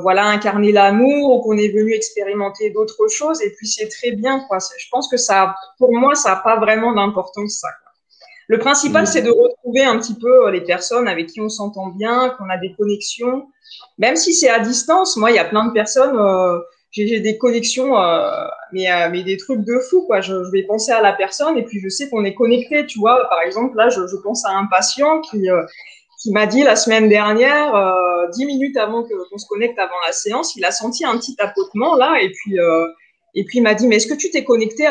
voilà, incarner l'amour, ou qu'on est venu expérimenter d'autres choses, et puis c'est très bien, quoi. Je pense que ça, pour moi, ça n'a pas vraiment d'importance, ça, quoi. Le principal, c'est de retrouver un petit peu les personnes avec qui on s'entend bien, qu'on a des connexions, même si c'est à distance. Moi, il y a plein de personnes, j'ai des connexions, mais des trucs de fou, quoi. Je vais penser à la personne et puis je sais qu'on est connecté, tu vois. Par exemple, là, je pense à un patient qui m'a dit la semaine dernière, 10 minutes avant qu'on se connecte avant la séance, il a senti un petit tapotement là, et puis il m'a dit, mais est-ce que tu t'es connecté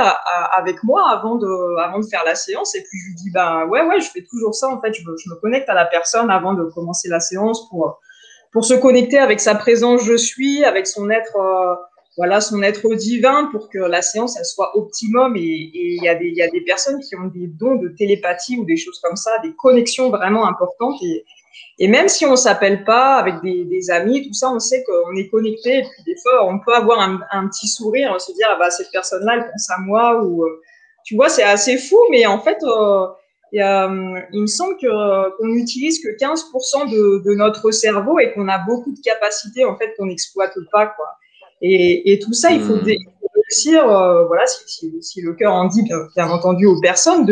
avec moi avant de faire la séance? Et puis je lui dis, bah ouais, je fais toujours ça en fait, je me connecte à la personne avant de commencer la séance pour se connecter avec sa présence je suis, avec son être, voilà, son être divin pour que la séance elle soit optimum. Et il y a des personnes qui ont des dons de télépathie ou des choses comme ça, des connexions vraiment importantes. Et même si on s'appelle pas avec des amis, tout ça, on sait qu'on est connecté. Et puis des fois, on peut avoir un petit sourire, se dire ah bah cette personne-là, elle pense à moi ou tu vois, c'est assez fou. Mais en fait, il me semble qu'on n'utilise que 15% de notre cerveau et qu'on a beaucoup de capacités en fait qu'on n'exploite pas, quoi. Et tout ça, il faut le réussir, voilà, si le cœur en dit, bien entendu, aux personnes,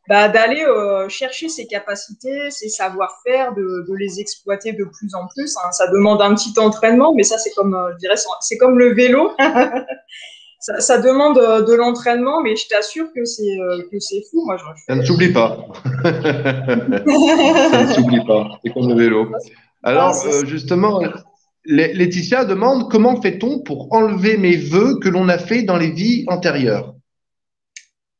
d'aller chercher ses capacités, ses savoir-faire, de les exploiter de plus en plus. Hein. Ça demande un petit entraînement, mais ça, c'est comme, je dirais, c'est comme le vélo. Ça demande de l'entraînement, mais je t'assure que c'est fou. Moi, je Ça ne fais. s'oublie pas. Ça ne s'oublie pas. C'est comme le vélo. Ah, Alors, justement, Laetitia demande comment fait-on pour enlever mes vœux que l'on a fait dans les vies antérieures?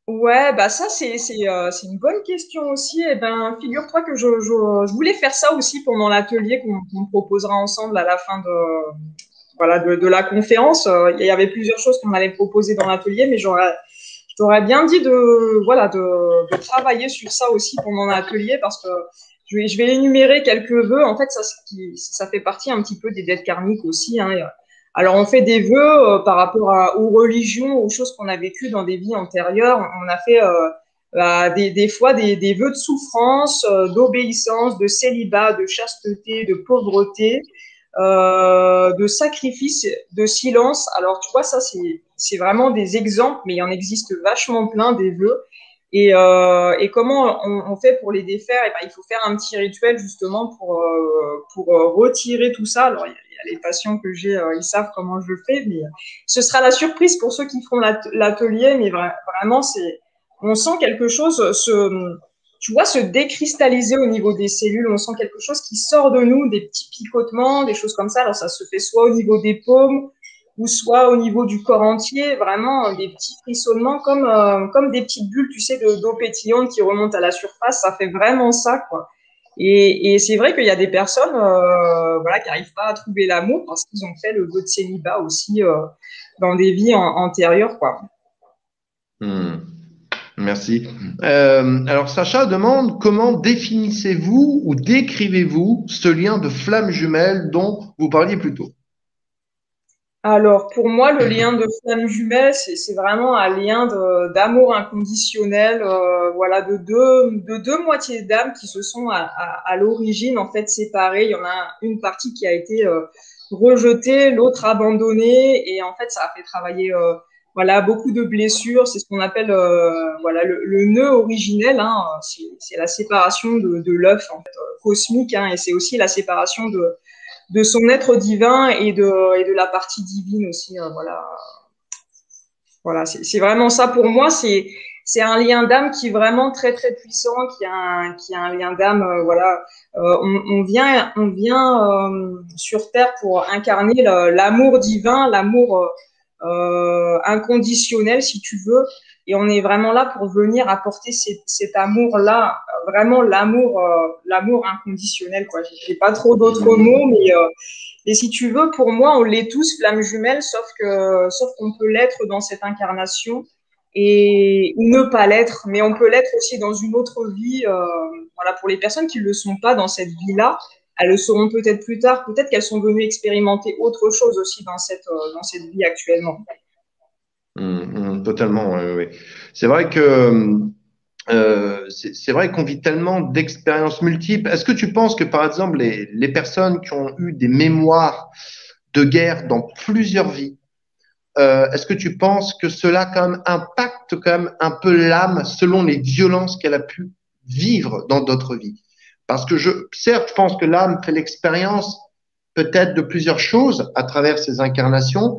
ouais, bah ça c'est une bonne question aussi. Eh ben, figure-toi que je voulais faire ça aussi pendant l'atelier qu'on proposera ensemble à la fin de la conférence. Il y avait plusieurs choses qu'on allait proposer dans l'atelier, mais je t'aurais bien dit de travailler sur ça aussi pendant l'atelier parce que je vais énumérer quelques vœux. En fait, ça fait partie un petit peu des dettes karmiques aussi. Hein. Alors, on fait des vœux par rapport aux religions, aux choses qu'on a vécues dans des vies antérieures. On a fait des fois des vœux de souffrance, d'obéissance, de célibat, de chasteté, de pauvreté, de sacrifice, de silence. Alors, tu vois, ça, c'est vraiment des exemples, mais il en existe vachement plein des vœux. Et comment on fait pour les défaire? Et ben, il faut faire un petit rituel justement pour retirer tout ça. Alors, il y a les patients que j'ai, ils savent comment je le fais, mais ce sera la surprise pour ceux qui feront l'atelier. Mais vraiment, on sent quelque chose tu vois, se décristalliser au niveau des cellules. On sent quelque chose qui sort de nous, des petits picotements, des choses comme ça. Alors, ça se fait soit au niveau des paumes, ou soit au niveau du corps entier, vraiment des petits frissonnements comme des petites bulles, tu sais, d'eau pétillante qui remontent à la surface. Ça fait vraiment ça, quoi. Et c'est vrai qu'il y a des personnes voilà, qui n'arrivent pas à trouver l'amour parce qu'ils ont fait le vœu de célibat aussi dans des vies antérieures, quoi. Hmm, merci. Alors, Sacha demande comment définissez-vous ou décrivez-vous ce lien de flamme jumelle dont vous parliez plus tôt? Alors, pour moi, le lien de flamme jumelle, c'est vraiment un lien d'amour inconditionnel, voilà, de deux moitiés d'âme qui se sont à l'origine, en fait, séparées. Il y en a une partie qui a été rejetée, l'autre abandonnée, et en fait, ça a fait travailler, voilà, beaucoup de blessures. C'est ce qu'on appelle, voilà, le nœud originel, hein. C'est la séparation de l'œuf, en fait, cosmique, hein, et c'est aussi la séparation de son être divin et de la partie divine aussi. Voilà, voilà, c'est vraiment ça pour moi. C'est un lien d'âme qui est vraiment très très puissant, qui a un lien d'âme. Voilà, on vient sur terre pour incarner l'amour divin, l'amour inconditionnel, si tu veux. Et on est vraiment là pour venir apporter cet amour-là, vraiment l'amour inconditionnel, quoi. J'ai pas trop d'autres mots, mais et si tu veux, pour moi, on l'est tous, flamme jumelle, sauf qu'on peut l'être dans cette incarnation et ou ne pas l'être, mais on peut l'être aussi dans une autre vie. Voilà, pour les personnes qui ne le sont pas dans cette vie-là, elles le seront peut-être plus tard. Peut-être qu'elles sont venues expérimenter autre chose aussi dans cette vie actuellement. Totalement, oui. C'est vrai que c'est vrai qu'on vit tellement d'expériences multiples. Est-ce que tu penses que, par exemple, les personnes qui ont eu des mémoires de guerre dans plusieurs vies, est-ce que tu penses que cela quand même impacte quand même un peu l'âme selon les violences qu'elle a pu vivre dans d'autres vies? Parce que certes, je pense que l'âme fait l'expérience peut-être de plusieurs choses à travers ses incarnations,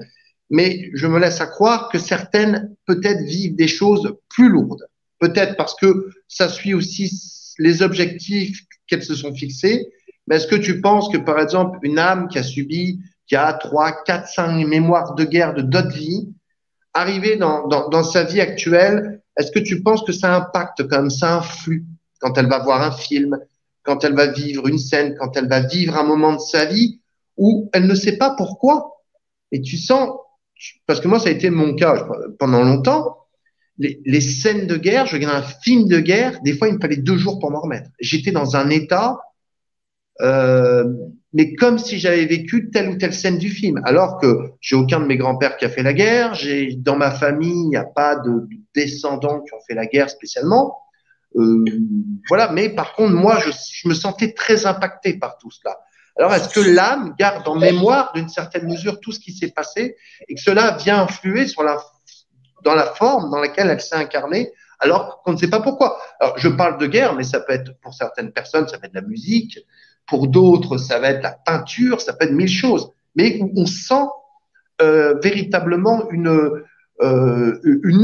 mais je me laisse à croire que certaines peut-être vivent des choses plus lourdes. Peut-être parce que ça suit aussi les objectifs qu'elles se sont fixés. Mais est-ce que tu penses que, par exemple, une âme qui a subi, qui a 3, 4, 5 mémoires de guerre de d'autres vies, arrivée dans sa vie actuelle, est-ce que tu penses que ça impacte quand même, ça influe quand elle va voir un film, quand elle va vivre une scène, quand elle va vivre un moment de sa vie où elle ne sait pas pourquoi? Et tu sens, parce que moi, ça a été mon cas pendant longtemps, les scènes de guerre, je regardais un film de guerre, des fois, il me fallait 2 jours pour m'en remettre. J'étais dans un état, euh, mais comme si j'avais vécu telle ou telle scène du film. Alors que j'ai aucun de mes grands-pères qui a fait la guerre, dans ma famille, il n'y a pas de descendants qui ont fait la guerre spécialement. Voilà, mais par contre, moi, je me sentais très impacté par tout cela. Alors, est-ce que l'âme garde en mémoire d'une certaine mesure tout ce qui s'est passé et que cela vient influer dans la forme dans laquelle elle s'est incarnée alors qu'on ne sait pas pourquoi? Alors, je parle de guerre, mais ça peut être, pour certaines personnes, ça peut être la musique, pour d'autres, ça va être la peinture, ça peut être mille choses. Mais on sent véritablement une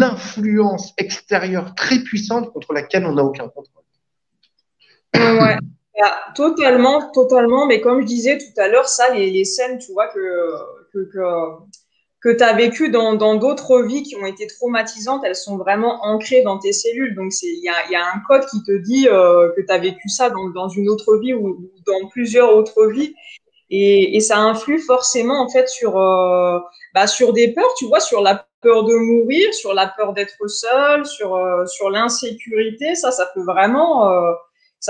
influence extérieure très puissante contre laquelle on n'a aucun contrôle. Ouais, totalement, totalement. Mais comme je disais tout à l'heure, ça, les scènes, tu vois, que tu as vécues dans d'autres vies qui ont été traumatisantes, elles sont vraiment ancrées dans tes cellules. Donc, il y a un code qui te dit que tu as vécu ça dans une autre vie ou dans plusieurs autres vies. Et ça influe forcément, en fait, sur des peurs, tu vois, sur la peur de mourir, sur la peur d'être seul, sur l'insécurité. Ça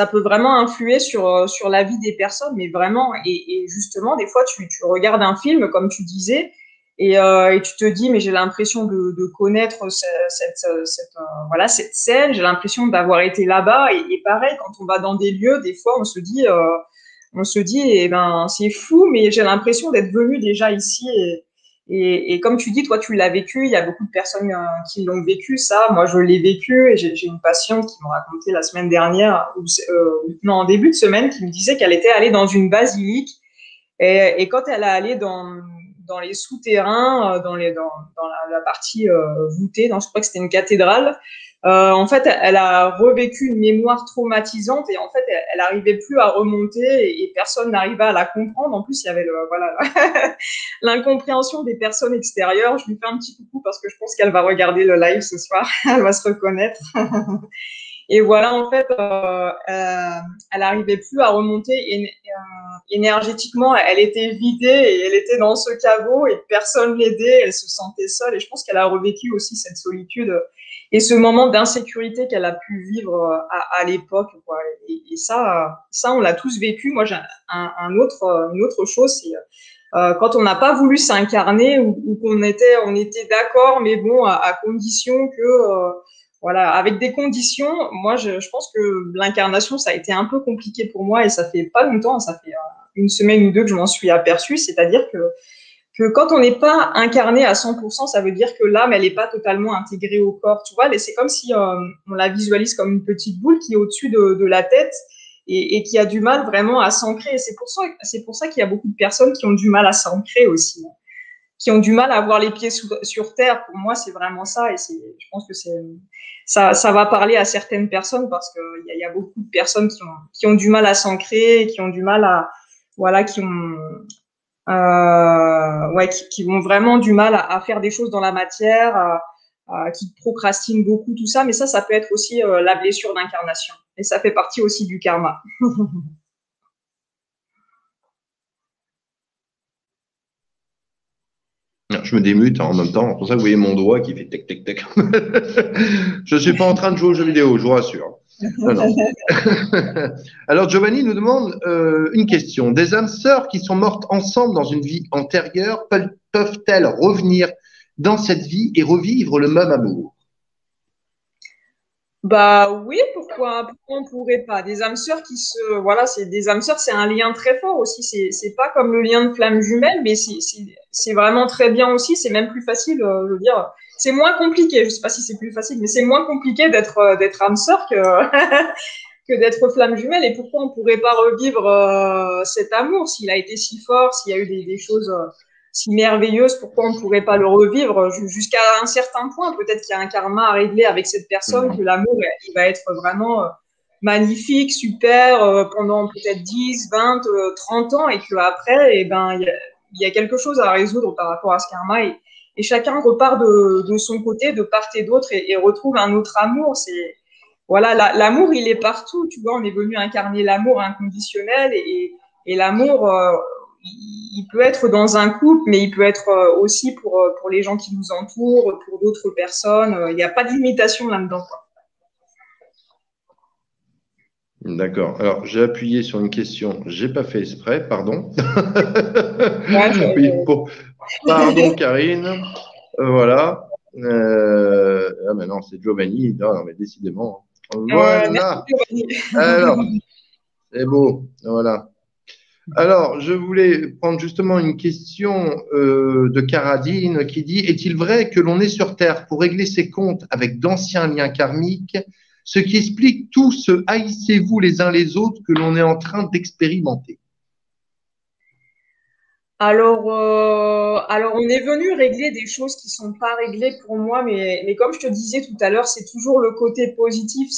peut vraiment influer sur la vie des personnes, mais vraiment. Et justement, des fois, tu regardes un film, comme tu disais, et tu te dis, mais j'ai l'impression de connaître voilà, cette scène, j'ai l'impression d'avoir été là-bas. Et pareil, quand on va dans des lieux, des fois, on se dit, eh ben, c'est fou, mais j'ai l'impression d'être venu déjà ici. Et comme tu dis, toi, tu l'as vécu. Il y a beaucoup de personnes qui l'ont vécu, ça. Moi, je l'ai vécu. Et j'ai une patiente qui m'a raconté la semaine dernière, non, en début de semaine, qui me disait qu'elle était allée dans une basilique. Et quand elle est allée dans les souterrains, dans la partie voûtée, je crois que c'était une cathédrale, en fait, elle a revécu une mémoire traumatisante et en fait, elle n'arrivait plus à remonter et personne n'arrivait à la comprendre. En plus, il y avait voilà, l'incompréhension des personnes extérieures. Je lui fais un petit coucou parce que je pense qu'elle va regarder le live ce soir. Elle va se reconnaître. Et voilà, en fait, elle n'arrivait plus à remonter énergétiquement. Elle était vidée et elle était dans ce caveau et personne l'aidait. Elle se sentait seule et je pense qu'elle a revécu aussi cette solitude et ce moment d'insécurité qu'elle a pu vivre à l'époque, quoi. Et ça, on l'a tous vécu. Moi, j'ai une autre chose, c'est quand on n'a pas voulu s'incarner ou qu'on on était d'accord, mais bon, à condition que voilà, avec des conditions. Moi, je pense que l'incarnation, ça a été un peu compliqué pour moi et ça fait pas longtemps, ça fait une semaine ou deux que je m'en suis aperçue. C'est-à-dire que quand on n'est pas incarné à 100%, ça veut dire que l'âme, elle n'est pas totalement intégrée au corps. Tu vois, c'est comme si on la visualise comme une petite boule qui est au-dessus de la tête et qui a du mal vraiment à s'ancrer. C'est pour ça qu'il y a beaucoup de personnes qui ont du mal à s'ancrer aussi, qui ont du mal à avoir les pieds sur terre. Pour moi, c'est vraiment ça. Et je pense que ça va parler à certaines personnes parce qu'il y a beaucoup de personnes qui ont du mal à s'ancrer, qui ont du mal à, voilà, qui ont vraiment du mal à faire des choses dans la matière, qui procrastinent beaucoup, tout ça. Mais ça peut être aussi la blessure d'incarnation. Et ça fait partie aussi du karma. Je me démute en même temps. C'est pour ça que vous voyez mon doigt qui fait tac, tac, tac. Je ne suis pas en train de jouer aux jeux vidéo, je vous rassure. Non, non. Alors, Giovanni nous demande une question. Des âmes sœurs qui sont mortes ensemble dans une vie antérieure peuvent-elles revenir dans cette vie et revivre le même amour? Bah oui, pourquoi on pourrait pas? Des âmes sœurs voilà, c'est des âmes sœurs, c'est un lien très fort aussi. C'est pas comme le lien de flamme jumelle, mais c'est vraiment très bien aussi. C'est même plus facile, je veux dire. C'est moins compliqué. Je sais pas si c'est plus facile, mais c'est moins compliqué d'être âme sœur que que d'être flamme jumelle. Et pourquoi on pourrait pas revivre cet amour s'il a été si fort, s'il y a eu des choses si merveilleuses, pourquoi on pourrait pas le revivre jusqu'à un certain point? Peut-être qu'il y a un karma à régler avec cette personne, que l'amour il va être vraiment magnifique, super, pendant peut-être 10, 20, 30 ans, et qu'après, eh ben, il y a quelque chose à résoudre par rapport à ce karma. Et chacun repart de son côté, de part et d'autre, et retrouve un autre amour. Voilà, l'amour, il est partout. Tu vois, on est venu incarner l'amour inconditionnel et l'amour, il peut être dans un couple, mais il peut être aussi pour les gens qui nous entourent, pour d'autres personnes. Il n'y a pas de limitation là-dedans, quoi. D'accord. Alors, j'ai appuyé sur une question. J'ai pas fait exprès, pardon. Ouais, Oui, pardon, Karine. Voilà. Ah, mais non, c'est Giovanni. Non, non, mais décidément. merci, Voilà. Giovanni. Alors, c'est beau. Voilà. Alors, je voulais prendre justement une question de Caradine qui dit: est-il vrai que l'on est sur Terre pour régler ses comptes avec d'anciens liens karmiques, ce qui explique tout ce haïssez-vous les uns les autres que l'on est en train d'expérimenter? Alors on est venu régler des choses qui sont pas réglées pour moi, mais comme je te disais tout à l'heure, c'est toujours le côté positif.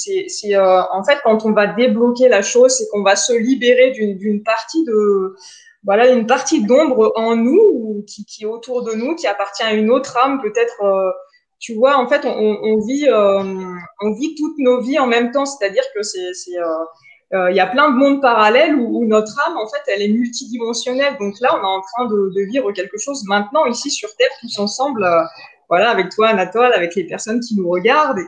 En fait, quand on va débloquer la chose, c'est qu'on va se libérer d'une partie de, voilà, une partie d'ombre en nous qui est autour de nous, qui appartient à une autre âme, peut-être. Tu vois, en fait, on vit toutes nos vies en même temps, c'est-à-dire que il y a plein de mondes parallèles où notre âme, en fait, elle est multidimensionnelle. Donc là, on est en train de vivre quelque chose maintenant, ici sur Terre, tous ensemble, voilà, avec toi, Anatole, avec les personnes qui nous regardent.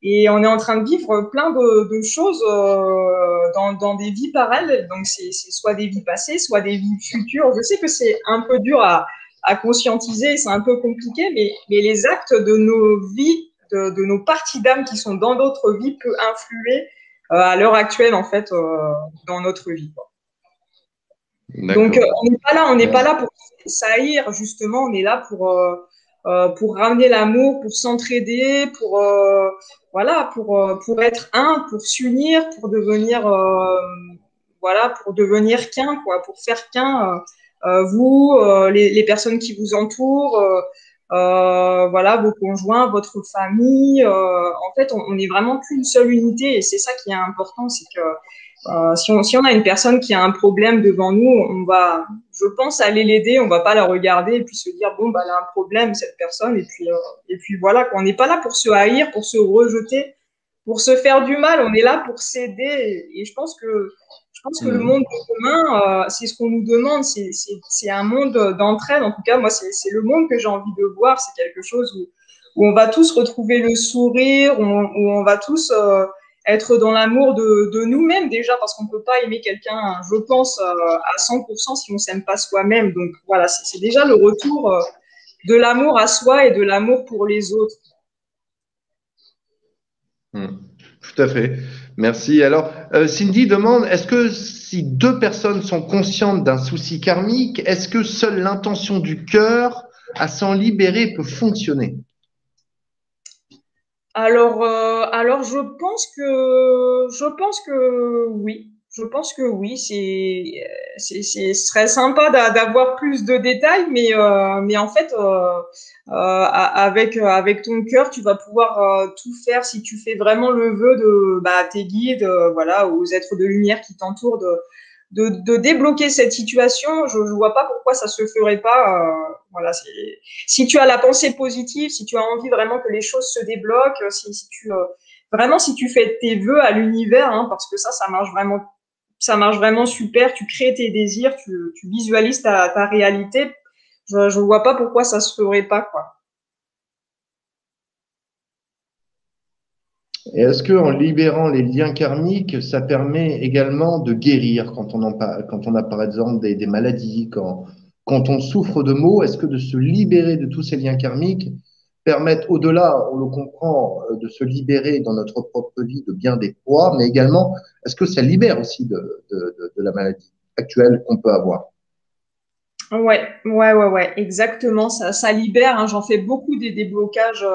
Et on est en train de vivre plein de choses dans des vies parallèles. Donc, c'est soit des vies passées, soit des vies futures. Je sais que c'est un peu dur à conscientiser, c'est un peu compliqué, mais les actes de nos vies, de nos parties d'âme qui sont dans d'autres vies, peuvent influer à l'heure actuelle, en fait, dans notre vie, quoi. Donc, D'accord. on n'est pas Merci. là pour s'haïr, justement, on est là pour ramener l'amour, pour s'entraider, voilà, pour être un, pour s'unir, voilà, pour devenir qu'un, quoi, pour faire qu'un, vous, les personnes qui vous entourent, voilà, vos conjoints, votre famille. En fait, on n'est vraiment qu'une seule unité et c'est ça qui est important, c'est que si on a une personne qui a un problème devant nous, on va, je pense, aller l'aider, on va pas la regarder et puis se dire, bon, bah, elle a un problème, cette personne, et puis voilà, quoi. On n'est pas là pour se haïr, pour se rejeter, pour se faire du mal, on est là pour s'aider. Et je pense que le monde Mhm. de demain, c'est ce qu'on nous demande, c'est un monde d'entraide. En tout cas, moi, c'est le monde que j'ai envie de voir, c'est quelque chose où on va tous retrouver le sourire, où on va tous être dans l'amour de nous-mêmes déjà, parce qu'on ne peut pas aimer quelqu'un, je pense, à 100% si on ne s'aime pas soi-même. Donc voilà, c'est déjà le retour de l'amour à soi et de l'amour pour les autres. Mhm. Tout à fait. Merci. Alors, Cindy demande, est-ce que si deux personnes sont conscientes d'un souci karmique, est-ce que seule l'intention du cœur à s'en libérer peut fonctionner? Alors je pense que oui. Je pense que oui. Ce serait sympa d'avoir plus de détails, mais en fait, avec ton cœur, tu vas pouvoir tout faire si tu fais vraiment le vœu de bah, tes guides, voilà, aux êtres de lumière qui t'entourent de débloquer cette situation. Je vois pas pourquoi ça se ferait pas. Voilà, si tu as la pensée positive, si tu as envie vraiment que les choses se débloquent, vraiment si tu fais tes vœux à l'univers, hein, parce que ça marche vraiment super. Tu crées tes désirs, tu visualises ta réalité. Je vois pas pourquoi ça se ferait pas, quoi. Et est-ce que en libérant les liens karmiques, ça permet également de guérir quand on a par exemple des maladies, quand on souffre de maux, est-ce que de se libérer de tous ces liens karmiques permettent au-delà, on le comprend, de se libérer dans notre propre vie de bien des poids, mais également, est-ce que ça libère aussi de la maladie actuelle qu'on peut avoir? Ouais, exactement. Ça libère, hein. J'en fais beaucoup des déblocages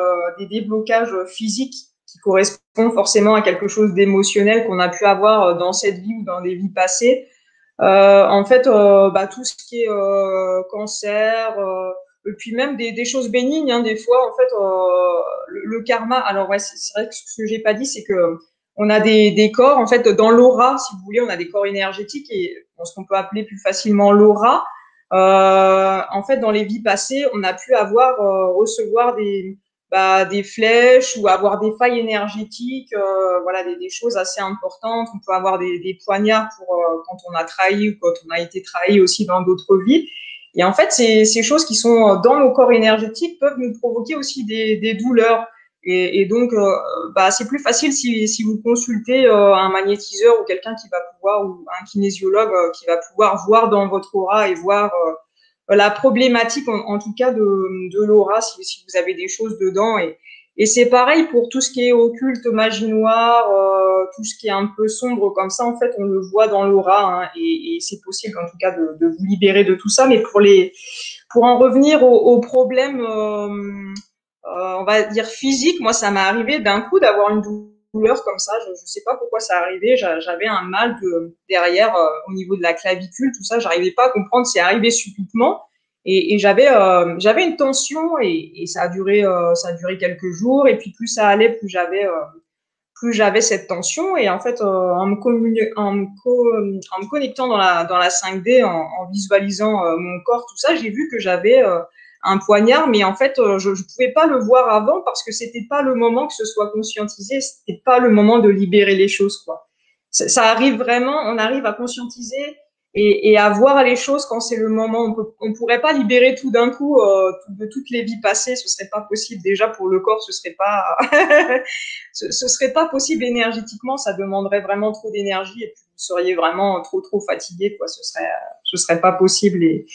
physiques qui correspondent forcément à quelque chose d'émotionnel qu'on a pu avoir dans cette vie ou dans des vies passées. En fait, bah, tout ce qui est cancer, et puis même des choses bénignes, hein, des fois, en fait, le karma. Alors ouais, c'est vrai que ce que j'ai pas dit, c'est que on a des corps, en fait, dans l'aura, si vous voulez, on a des corps énergétiques et ce qu'on peut appeler plus facilement l'aura. En fait, dans les vies passées, on a pu recevoir des flèches ou avoir des failles énergétiques, voilà, des choses assez importantes. On peut avoir des poignards quand on a trahi ou quand on a été trahi aussi dans d'autres vies. Et en fait, ces choses qui sont dans nos corps énergétiques peuvent nous provoquer aussi des douleurs. Et donc, bah, c'est plus facile si vous consultez un magnétiseur ou quelqu'un qui va pouvoir, ou un kinésiologue qui va pouvoir voir dans votre aura et voir la problématique, en tout cas, de l'aura, si vous avez des choses dedans. Et c'est pareil pour tout ce qui est occulte, magie noire, tout ce qui est un peu sombre comme ça. En fait, on le voit dans l'aura, hein, et c'est possible en tout cas de vous libérer de tout ça. Mais pour en revenir au problème, on va dire physique, moi, ça m'est arrivé d'un coup d'avoir une douleur comme ça. Je ne sais pas pourquoi ça arrivait. J'avais un mal derrière, au niveau de la clavicule, tout ça. J'arrivais pas à comprendre. C'est arrivé subitement. Et j'avais une tension, et ça a duré quelques jours. Et puis plus ça allait, plus j'avais cette tension. Et en fait, en me connectant dans la 5D, en visualisant mon corps, tout ça, j'ai vu que j'avais un poignard. Mais en fait, je ne pouvais pas le voir avant parce que c'était pas le moment que ce soit conscientisé. C'était pas le moment de libérer les choses, quoi. Ça arrive vraiment, on arrive à conscientiser et à voir les choses quand c'est le moment. On pourrait pas libérer tout d'un coup de toutes les vies passées, ce serait pas possible. Déjà pour le corps, ce serait pas, ce serait pas possible énergétiquement. Ça demanderait vraiment trop d'énergie et puis vous seriez vraiment trop fatigué, quoi. Ce serait pas possible et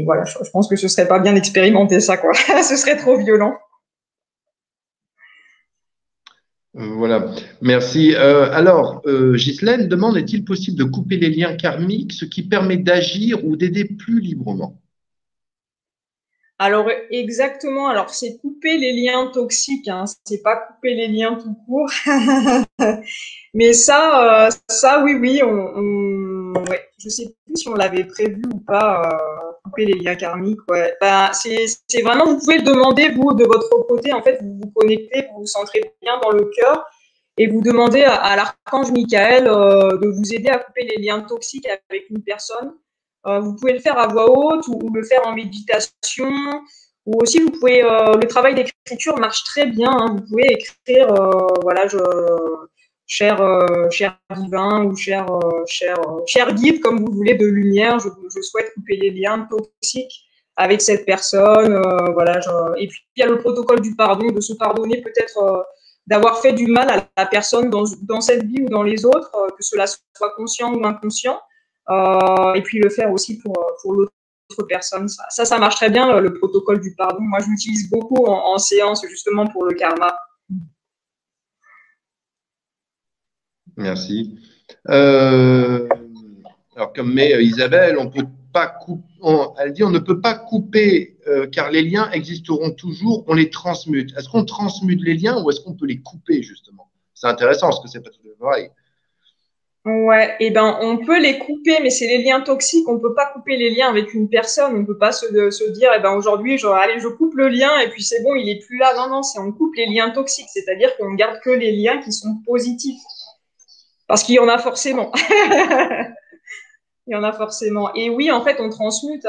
voilà. Je pense que ce serait pas bien d'expérimenter ça, quoi. Ce serait trop violent. Voilà, merci. Alors, Ghislaine demande, est-il possible de couper les liens karmiques, ce qui permet d'agir ou d'aider plus librement? Alors exactement. Alors c'est couper les liens toxiques, hein. C'est pas couper les liens tout court. Mais ça, oui, oui, ouais. Je sais plus si on l'avait prévu ou pas, couper les liens karmiques, ouais. Ben, c'est vraiment, vous pouvez le demander, vous, de votre côté, en fait, vous vous connectez, vous vous centrez bien dans le cœur, et vous demandez à l'archange Michael, de vous aider à couper les liens toxiques avec une personne. Vous pouvez le faire à voix haute ou le faire en méditation, ou aussi vous pouvez, le travail d'écriture marche très bien, hein. Vous pouvez écrire, voilà, cher divin ou cher guide, comme vous voulez, de lumière, je souhaite couper les liens toxiques avec cette personne. Voilà, et puis il y a le protocole du pardon, de se pardonner peut-être d'avoir fait du mal à la personne dans cette vie ou dans les autres, que cela soit conscient ou inconscient. Et puis le faire aussi pour l'autre personne. Ça marche très bien, le protocole du pardon. Moi, je l'utilise beaucoup en séance justement pour le karma. Merci. Alors, comme met Isabelle, on peut pas elle dit on ne peut pas couper car les liens existeront toujours, on les transmute. Est-ce qu'on transmute les liens ou est-ce qu'on peut les couper justement? C'est intéressant parce que c'est pas tout à fait pareil. Ouais, et ben on peut les couper, mais c'est les liens toxiques. On peut pas couper les liens avec une personne. On peut pas se dire, eh ben aujourd'hui, allez, je coupe le lien et puis c'est bon, il est plus là. Non, non, c'est on coupe les liens toxiques, c'est-à-dire qu'on garde que les liens qui sont positifs, parce qu'il y en a forcément. Il y en a forcément. Et oui, en fait, on transmute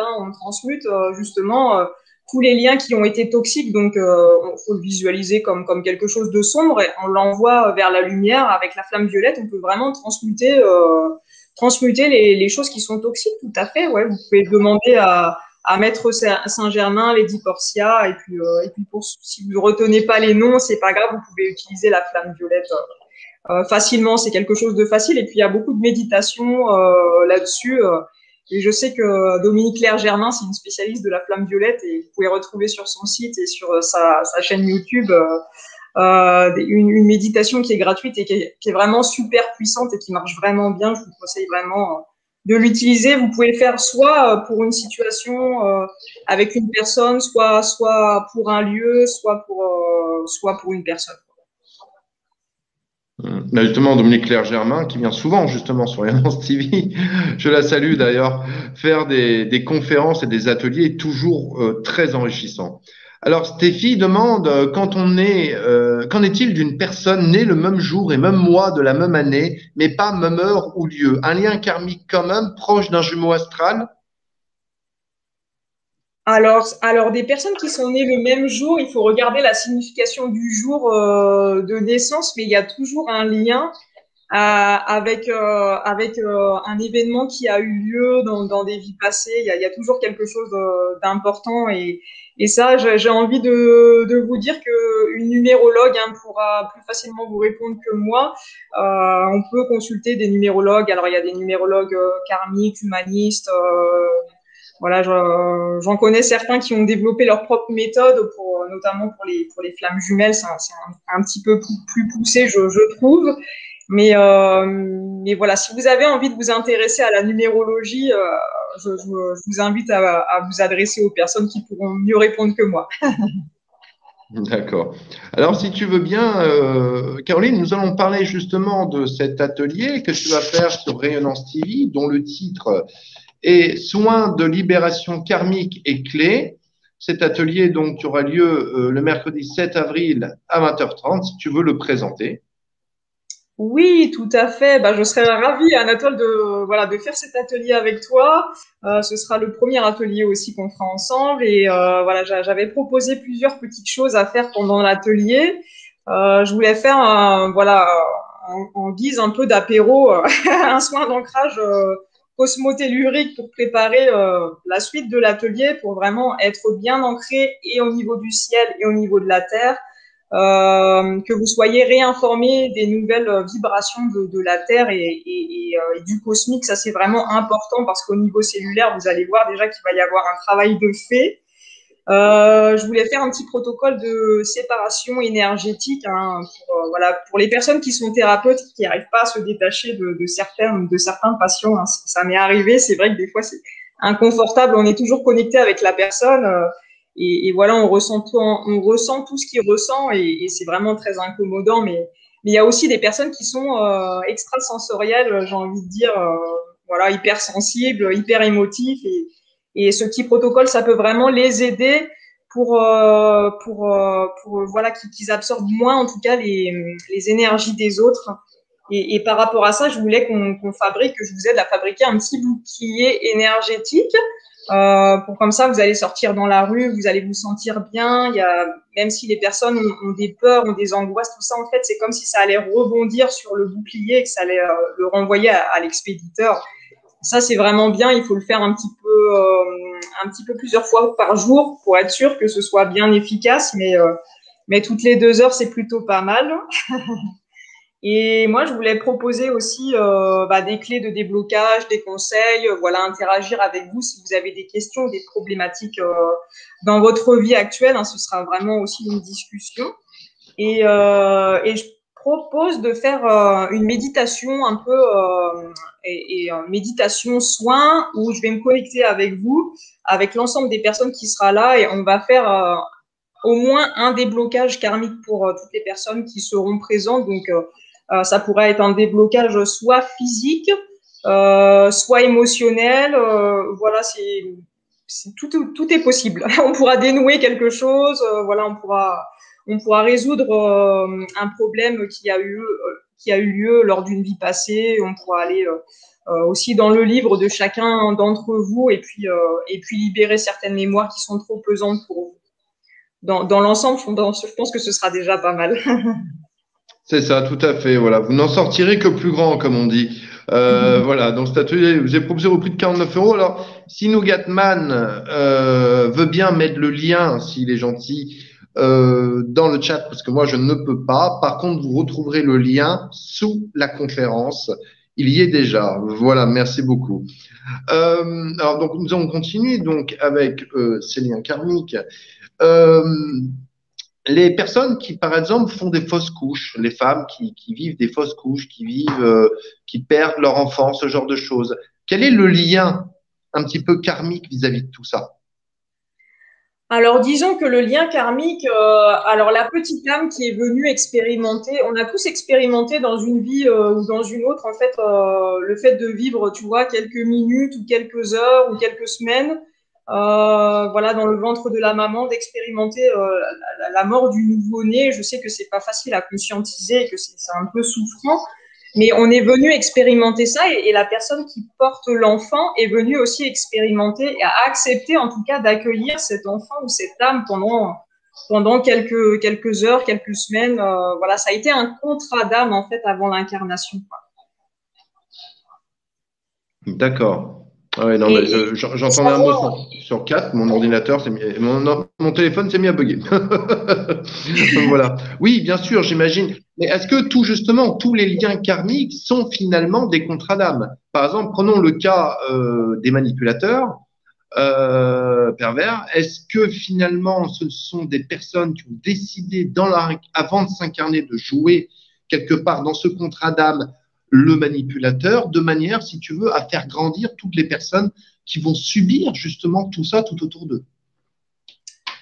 justement tous les liens qui ont été toxiques. Donc, il faut le visualiser comme quelque chose de sombre. Et on l'envoie vers la lumière avec la flamme violette. On peut vraiment transmuter les choses qui sont toxiques. Tout à fait. Ouais, vous pouvez demander à Maître Saint-Germain, Lady Portia, et puis si vous ne retenez pas les noms, c'est pas grave. Vous pouvez utiliser la flamme violette. Facilement, c'est quelque chose de facile. Et puis, il y a beaucoup de méditation là-dessus. Et je sais que Dominique Claire Germain, c'est une spécialiste de la flamme violette et vous pouvez retrouver sur son site et sur sa chaîne YouTube une méditation qui est gratuite et qui est vraiment super puissante et qui marche vraiment bien. Je vous conseille vraiment de l'utiliser. Vous pouvez le faire soit pour une situation avec une personne, soit pour un lieu, soit pour une personne. Là, justement, Dominique Claire-Germain, qui vient souvent justement sur Alliance TV, je la salue d'ailleurs, faire des conférences et des ateliers toujours très enrichissants. Alors, Stéphie demande, qu'en est-il d'une personne née le même jour et même mois de la même année, mais pas même heure ou lieu? Un lien karmique commun proche d'un jumeau astral? Alors, des personnes qui sont nées le même jour, il faut regarder la signification du jour de naissance, mais il y a toujours un lien avec un événement qui a eu lieu dans des vies passées. Il y a toujours quelque chose d'important et ça, j'ai envie de vous dire que une numérologue pourra plus facilement vous répondre que moi. On peut consulter des numérologues. Alors, il y a des numérologues karmiques, humanistes. Voilà, j'en connais certains qui ont développé leur propre méthode pour, notamment pour les flammes jumelles. C'est un petit peu plus poussé, je trouve. Mais voilà, si vous avez envie de vous intéresser à la numérologie, je vous invite à vous adresser aux personnes qui pourront mieux répondre que moi. D'accord. Alors, si tu veux bien, Caroline, nous allons parler justement de cet atelier que tu vas faire sur Rayonnance TV, dont le titre est Soins de libération karmique et clés. Cet atelier, donc, qui aura lieu le mercredi 7 avril à 20h30, si tu veux le présenter. Oui, tout à fait. Bah, je serais ravie, Anatole, de faire cet atelier avec toi. Ce sera le premier atelier aussi qu'on fera ensemble. Et voilà, j'avais proposé plusieurs petites choses à faire pendant l'atelier. Je voulais faire, en guise un peu d'apéro, un soin d'ancrage cosmotellurique pour préparer la suite de l'atelier, pour vraiment être bien ancré et au niveau du ciel et au niveau de la terre, que vous soyez réinformés des nouvelles vibrations de la Terre et du cosmique. Ça, c'est vraiment important parce qu'au niveau cellulaire, vous allez voir déjà qu'il va y avoir un travail de fait. Je voulais faire un petit protocole de séparation énergétique, hein, pour les personnes qui sont thérapeutes, qui n'arrivent pas à se détacher de certains patients. Hein. Ça m'est arrivé, c'est vrai que des fois, c'est inconfortable. On est toujours connecté avec la personne. Et voilà, on ressent tout ce qu'il ressent et c'est vraiment très incommodant. Mais il y a aussi des personnes qui sont extrasensorielles, j'ai envie de dire, voilà, hypersensibles, hyper émotifs. Et ce petit protocole, ça peut vraiment les aider pour voilà, qu'ils absorbent moins, en tout cas, les énergies des autres. Et par rapport à ça, je voulais que je vous aide à fabriquer un petit bouclier énergétique pour comme ça, vous allez sortir dans la rue, vous allez vous sentir bien. Même si les personnes ont des peurs, ont des angoisses, tout ça, en fait, c'est comme si ça allait rebondir sur le bouclier et que ça allait le renvoyer à l'expéditeur. Ça, c'est vraiment bien. Il faut le faire un petit peu plusieurs fois par jour pour être sûr que ce soit bien efficace. Mais toutes les 2 heures, c'est plutôt pas mal. Et moi, je voulais proposer aussi des clés de déblocage, des conseils, voilà, interagir avec vous si vous avez des questions, des problématiques dans votre vie actuelle. Hein, ce sera vraiment aussi une discussion. Et je propose de faire une méditation un peu méditation soin où je vais me connecter avec vous, avec l'ensemble des personnes qui sera là et on va faire au moins un déblocage karmique pour toutes les personnes qui seront présentes. Donc, ça pourrait être un déblocage soit physique, soit émotionnel. Voilà, tout est possible. On pourra dénouer quelque chose. Voilà, on pourra résoudre un problème qui a eu lieu lors d'une vie passée. On pourra aller aussi dans le livre de chacun d'entre vous et puis libérer certaines mémoires qui sont trop pesantes pour vous. Dans l'ensemble, je pense que ce sera déjà pas mal. C'est ça, tout à fait. Voilà, vous n'en sortirez que plus grand, comme on dit. Voilà, donc cet atelier, vous avez proposé au prix de 49 €. Alors, si Nougatman veut bien mettre le lien, s'il est gentil, dans le chat, parce que moi, je ne peux pas. Par contre, vous retrouverez le lien sous la conférence. Il y est déjà. Voilà, merci beaucoup. Alors, donc, nous allons continuer donc avec ces liens karmiques. Euh, les personnes qui, par exemple, font des fausses couches, les femmes qui vivent des fausses couches, qui perdent leur enfant, ce genre de choses. Quel est le lien un petit peu karmique vis-à-vis de tout ça? Alors, disons que le lien karmique, alors la petite âme qui est venue expérimenter, on a tous expérimenté dans une vie ou dans une autre, en fait, le fait de vivre, tu vois, quelques minutes ou quelques heures ou quelques semaines, voilà, dans le ventre de la maman, d'expérimenter la mort du nouveau-né. Je sais que c'est pas facile à conscientiser et que c'est un peu souffrant. Mais on est venu expérimenter ça et la personne qui porte l'enfant est venue aussi expérimenter et a accepté en tout cas d'accueillir cet enfant ou cette âme pendant quelques heures, quelques semaines. Voilà, ça a été un contrat d'âme en fait avant l'incarnation. D'accord. Ah ouais, non, mais Et j'entendais un mot sur 4. Mon ordinateur, mon téléphone s'est mis à bugger. Voilà. Oui, bien sûr, j'imagine. Mais est-ce que justement, tous les liens karmiques sont finalement des contrats d'âme? Par exemple, prenons le cas des manipulateurs. pervers. Est-ce que finalement, ce sont des personnes qui ont décidé avant de s'incarner de jouer quelque part dans ce contrat d'âme le manipulateur, de manière, si tu veux, à faire grandir toutes les personnes qui vont subir justement tout ça tout autour d'eux?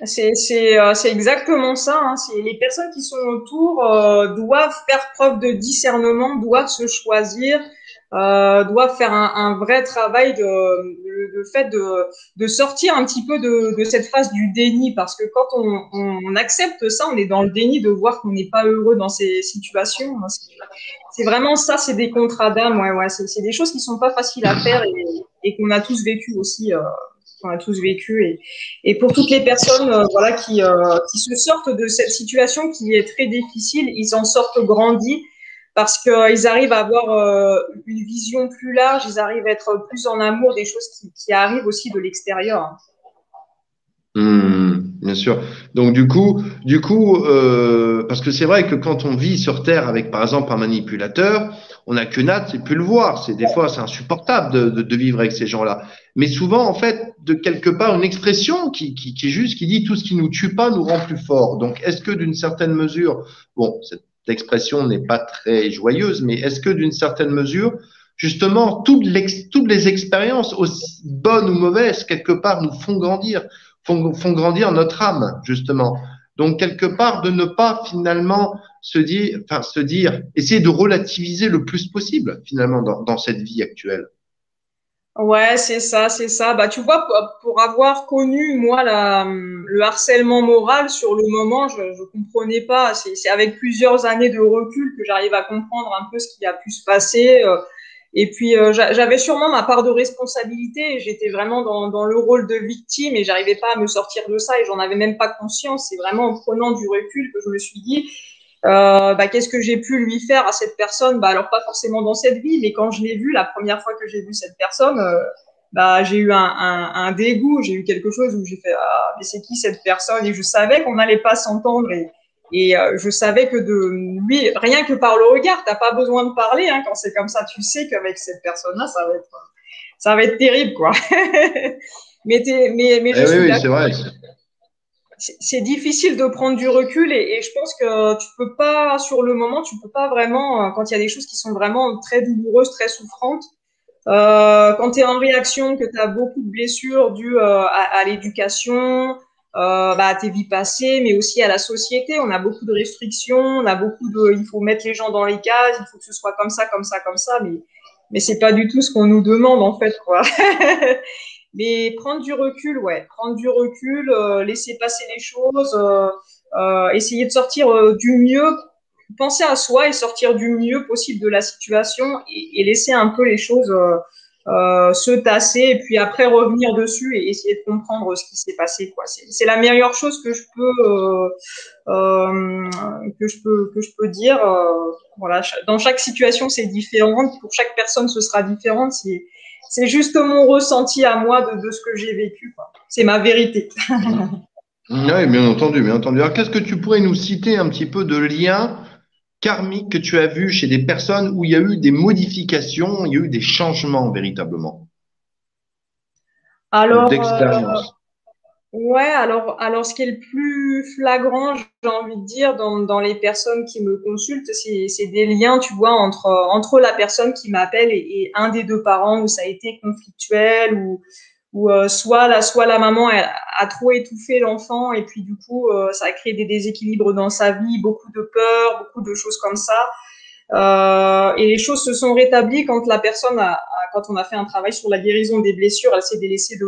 C'est exactement ça. Hein. Les personnes qui sont autour doivent faire preuve de discernement, doivent se choisir, doivent faire un vrai travail de fait de sortir un petit peu de cette phase du déni, parce que quand on accepte ça, on est dans le déni de voir qu'on n'est pas heureux dans ces situations. Hein. C'est vraiment ça, c'est des contrats d'âme. Ouais, ouais, c'est des choses qui sont pas faciles à faire et qu'on a tous vécu aussi. On a tous vécu et pour toutes les personnes voilà qui se sortent de cette situation qui est très difficile, ils en sortent grandis parce qu'ils arrivent à avoir une vision plus large, ils arrivent à être plus en amour des choses qui arrivent aussi de l'extérieur. Bien sûr. Donc parce que c'est vrai que quand on vit sur Terre avec, par exemple, un manipulateur, on n'a qu'une hâte, c'est plus le voir. Des fois, c'est insupportable de vivre avec ces gens-là. Mais souvent, en fait, de quelque part, une expression qui est juste, qui dit tout ce qui nous tue pas nous rend plus forts. Donc, est-ce que d'une certaine mesure, bon, cette expression n'est pas très joyeuse, mais est-ce que d'une certaine mesure, justement, toutes les expériences, aussi bonnes ou mauvaises, quelque part, nous font grandir notre âme, justement. Donc, quelque part, de ne pas finalement se dire, essayer de relativiser le plus possible, finalement, dans cette vie actuelle. Ouais, c'est ça, c'est ça. Bah, tu vois, pour avoir connu, moi, le harcèlement moral sur le moment, je comprenais pas. C'est avec plusieurs années de recul que j'arrive à comprendre un peu ce qui a pu se passer. Et puis, j'avais sûrement ma part de responsabilité. Et j'étais vraiment dans le rôle de victime et j'arrivais pas à me sortir de ça et j'en avais même pas conscience. C'est vraiment en prenant du recul que je me suis dit, bah, qu'est-ce que j'ai pu lui faire à cette personne? Bah, alors pas forcément dans cette vie, mais quand je l'ai vue, la première fois que j'ai vu cette personne, bah, j'ai eu un dégoût, j'ai eu quelque chose où j'ai fait ah, mais c'est qui cette personne? Et je savais qu'on n'allait pas s'entendre et je savais que de lui, rien que par le regard, t'as pas besoin de parler, hein, quand c'est comme ça, tu sais qu'avec cette personne-là, ça va être terrible, quoi. Mais je Eh oui, suis oui, d'accord. c'est vrai. C'est difficile de prendre du recul et je pense que tu peux pas, sur le moment, tu peux pas vraiment, quand il y a des choses qui sont vraiment très douloureuses, très souffrantes, quand tu es en réaction, que tu as beaucoup de blessures dues à l'éducation, bah, à tes vies passées, mais aussi à la société, on a beaucoup de restrictions, on a beaucoup de, il faut mettre les gens dans les cases, il faut que ce soit comme ça, comme ça, comme ça, mais c'est pas du tout ce qu'on nous demande en fait, quoi. Mais prendre du recul, ouais, prendre du recul, laisser passer les choses, essayer de sortir du mieux, penser à soi et sortir du mieux possible de la situation et laisser un peu les choses se tasser et puis après revenir dessus et essayer de comprendre ce qui s'est passé, quoi. C'est la meilleure chose que je peux que je peux dire. Voilà, dans chaque situation c'est différent, pour chaque personne ce sera différent. C'est juste mon ressenti à moi de ce que j'ai vécu, quoi. C'est ma vérité. Oui, bien entendu, bien entendu. Alors, qu'est-ce que tu pourrais nous citer un petit peu de liens karmiques que tu as vus chez des personnes où il y a eu des modifications, il y a eu des changements véritablement, ou Alors, d'expérience? ouais, alors, ce qui est le plus flagrant, j'ai envie de dire, dans les personnes qui me consultent, c'est des liens, tu vois, entre la personne qui m'appelle et un des deux parents où ça a été conflictuel ou soit la maman a trop étouffé l'enfant et puis du coup, ça a créé des déséquilibres dans sa vie, beaucoup de peur, beaucoup de choses comme ça. Et les choses se sont rétablies quand la personne quand on a fait un travail sur la guérison des blessures, elle s'est délaissée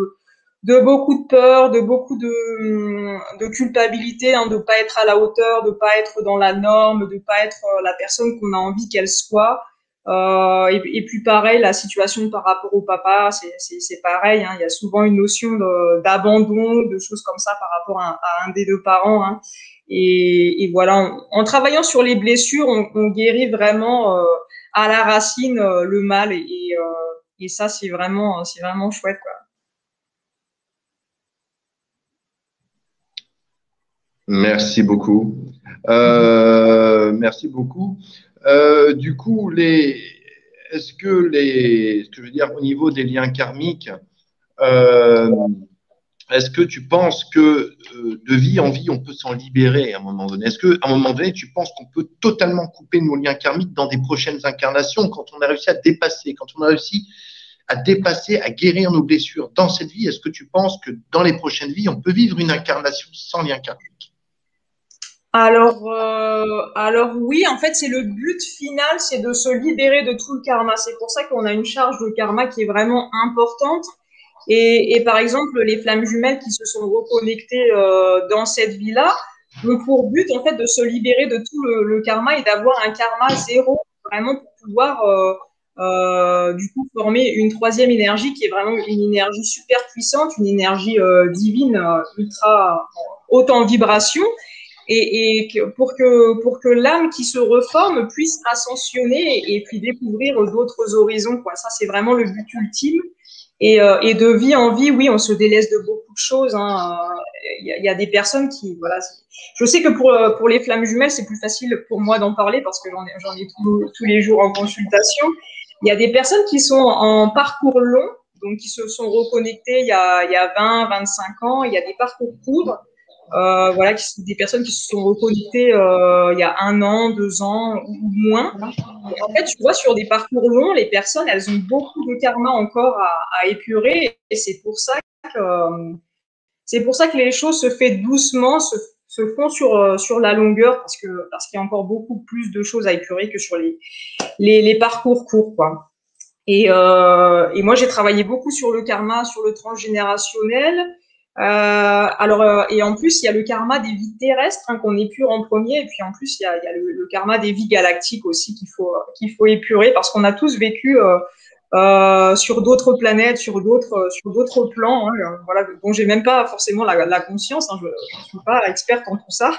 de beaucoup de peur, de beaucoup de culpabilité, hein, de pas être à la hauteur, de pas être dans la norme, de pas être la personne qu'on a envie qu'elle soit. Et puis pareil, la situation par rapport au papa, c'est pareil. Hein, il y a souvent une notion d'abandon, de choses comme ça par rapport à un des deux parents. Hein. Et voilà, en travaillant sur les blessures, on guérit vraiment à la racine le mal et ça c'est vraiment chouette, quoi. Merci beaucoup. Merci beaucoup. Du coup, est-ce que je veux dire, au niveau des liens karmiques, Euh, Est-ce que tu penses que de vie en vie, on peut s'en libérer à un moment donné? Est-ce qu'à un moment donné, tu penses qu'on peut totalement couper nos liens karmiques dans des prochaines incarnations quand on a réussi à dépasser, quand on a réussi à dépasser, à guérir nos blessures dans cette vie? Est-ce que tu penses que dans les prochaines vies, on peut vivre une incarnation sans lien karmique? Alors oui, en fait, c'est le but final, c'est de se libérer de tout le karma. C'est pour ça qu'on a une charge de karma qui est vraiment importante. Et par exemple, les flammes jumelles qui se sont reconnectées dans cette vie-là ont pour but en fait de se libérer de tout le karma et d'avoir un karma zéro, vraiment pour pouvoir du coup former une troisième énergie qui est vraiment une énergie super puissante, une énergie divine, ultra haute en vibration pour que l'âme qui se reforme puisse ascensionner et puis découvrir d'autres horizons, quoi. Ça, c'est vraiment le but ultime. Et de vie en vie, oui, on se délaisse de beaucoup de choses, hein. Il y a des personnes qui, voilà. Je sais que pour les flammes jumelles, c'est plus facile pour moi d'en parler parce que j'en ai tous les jours en consultation. Il y a des personnes qui sont en parcours long, donc qui se sont reconnectées il y a 20, 25 ans. Il y a des parcours courts. Voilà, des personnes qui se sont reconnectées il y a 1 an, 2 ans ou moins. Et en fait, tu vois, sur des parcours longs, les personnes, elles ont beaucoup de karma encore à épurer, et c'est pour ça que les choses se font doucement, se font sur la longueur, parce qu'il y a encore beaucoup plus de choses à épurer que sur les parcours courts, quoi. Et moi, j'ai travaillé beaucoup sur le karma, sur le transgénérationnel. Et en plus, il y a le karma des vies terrestres, hein, qu'on épure en premier. Et puis en plus, il y a le karma des vies galactiques aussi qu'il faut épurer parce qu'on a tous vécu sur d'autres planètes, sur d'autres plans, hein, voilà, dont j'ai même pas forcément la conscience. Hein, je ne suis pas experte en tout ça.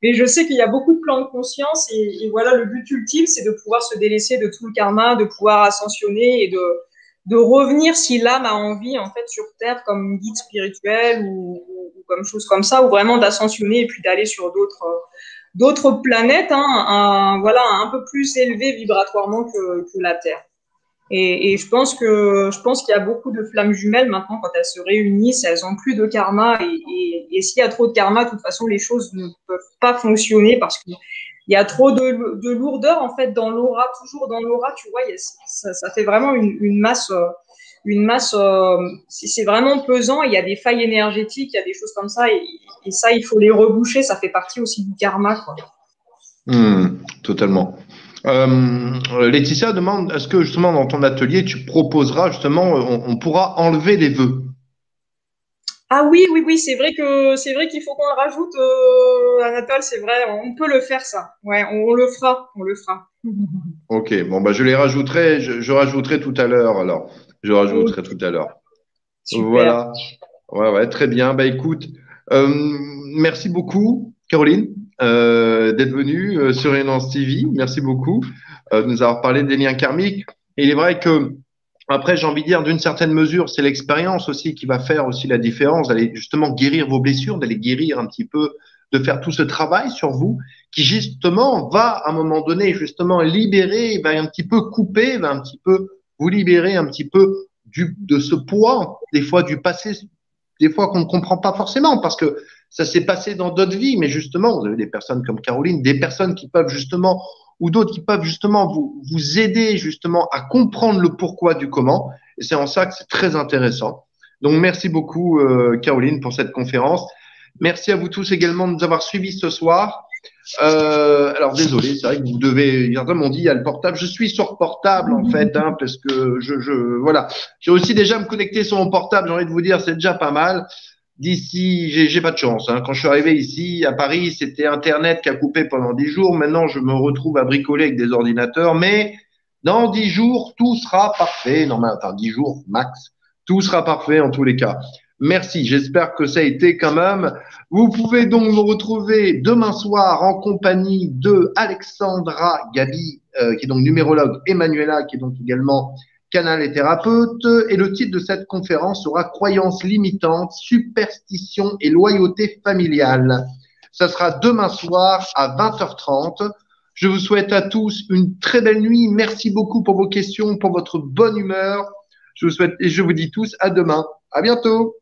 Mais je sais qu'il y a beaucoup de plans de conscience et voilà, le but ultime, c'est de pouvoir se délaisser de tout le karma, de pouvoir ascensionner et de revenir si l'âme a envie, en fait, sur Terre comme guide spirituel ou comme chose comme ça, ou vraiment d'ascensionner et puis d'aller sur d'autres planètes, hein, voilà, un peu plus élevées vibratoirement que la Terre. Et je pense qu'il y a beaucoup de flammes jumelles maintenant quand elles se réunissent, elles ont plus de karma et s'il y a trop de karma, de toute façon les choses ne peuvent pas fonctionner parce qu'il y a trop de lourdeur en fait dans l'aura, toujours dans l'aura, tu vois, ça fait vraiment une masse, c'est vraiment pesant. Il y a des failles énergétiques, il y a des choses comme ça et ça il faut les reboucher, ça fait partie aussi du karma, quoi. Totalement. Laetitia demande, est-ce que justement dans ton atelier, tu proposeras justement, on pourra enlever les vœux? Ah oui, oui, oui, c'est vrai qu'il faut qu'on le rajoute, Anatole, c'est vrai, on peut le faire ça. Ouais, on le fera, on le fera. Ok, bon, bah, je les rajouterai, je rajouterai tout à l'heure alors. Je Ok, rajouterai tout à l'heure. super. Voilà. Ouais, ouais, très bien. Bah, écoute, euh, merci beaucoup, Caroline, d'être venue sur Renance TV. Merci beaucoup de nous avoir parlé des liens karmiques. Et il est vrai que, après, j'ai envie de dire, d'une certaine mesure, c'est l'expérience aussi qui va faire aussi la différence, d'aller justement guérir vos blessures, d'aller guérir un petit peu, de faire tout ce travail sur vous, qui justement va, à un moment donné, justement libérer, va un petit peu couper, va un petit peu vous libérer un petit peu de ce poids, des fois du passé, des fois qu'on ne comprend pas forcément, parce que ça s'est passé dans d'autres vies, mais justement, vous avez des personnes comme Caroline, des personnes qui peuvent justement, ou d'autres qui peuvent justement vous aider justement à comprendre le pourquoi du comment. Et c'est en ça que c'est très intéressant. Donc, merci beaucoup, Caroline, pour cette conférence. Merci à vous tous également de nous avoir suivis ce soir. Alors désolé, c'est vrai que vous devez. Certains m'ont dit il y a le portable. Je suis sur portable en fait, hein, parce que voilà. J'ai aussi déjà me connecter sur mon portable. J'ai envie de vous dire, c'est déjà pas mal. D'ici, j'ai pas de chance. Hein. Quand je suis arrivé ici à Paris, c'était Internet qui a coupé pendant 10 jours. Maintenant, je me retrouve à bricoler avec des ordinateurs, mais dans 10 jours, tout sera parfait. Non, mais enfin 10 jours max, tout sera parfait en tous les cas. Merci. J'espère que ça a été quand même. Vous pouvez donc me retrouver demain soir en compagnie de Alexandra Gabi, qui est donc numérologue, et Manuela, qui est donc également canal et thérapeute. Et le titre de cette conférence sera Croyances limitantes, superstition et loyauté familiale. Ça sera demain soir à 20h30. Je vous souhaite à tous une très belle nuit. Merci beaucoup pour vos questions, pour votre bonne humeur. Je vous souhaite et je vous dis tous à demain. À bientôt.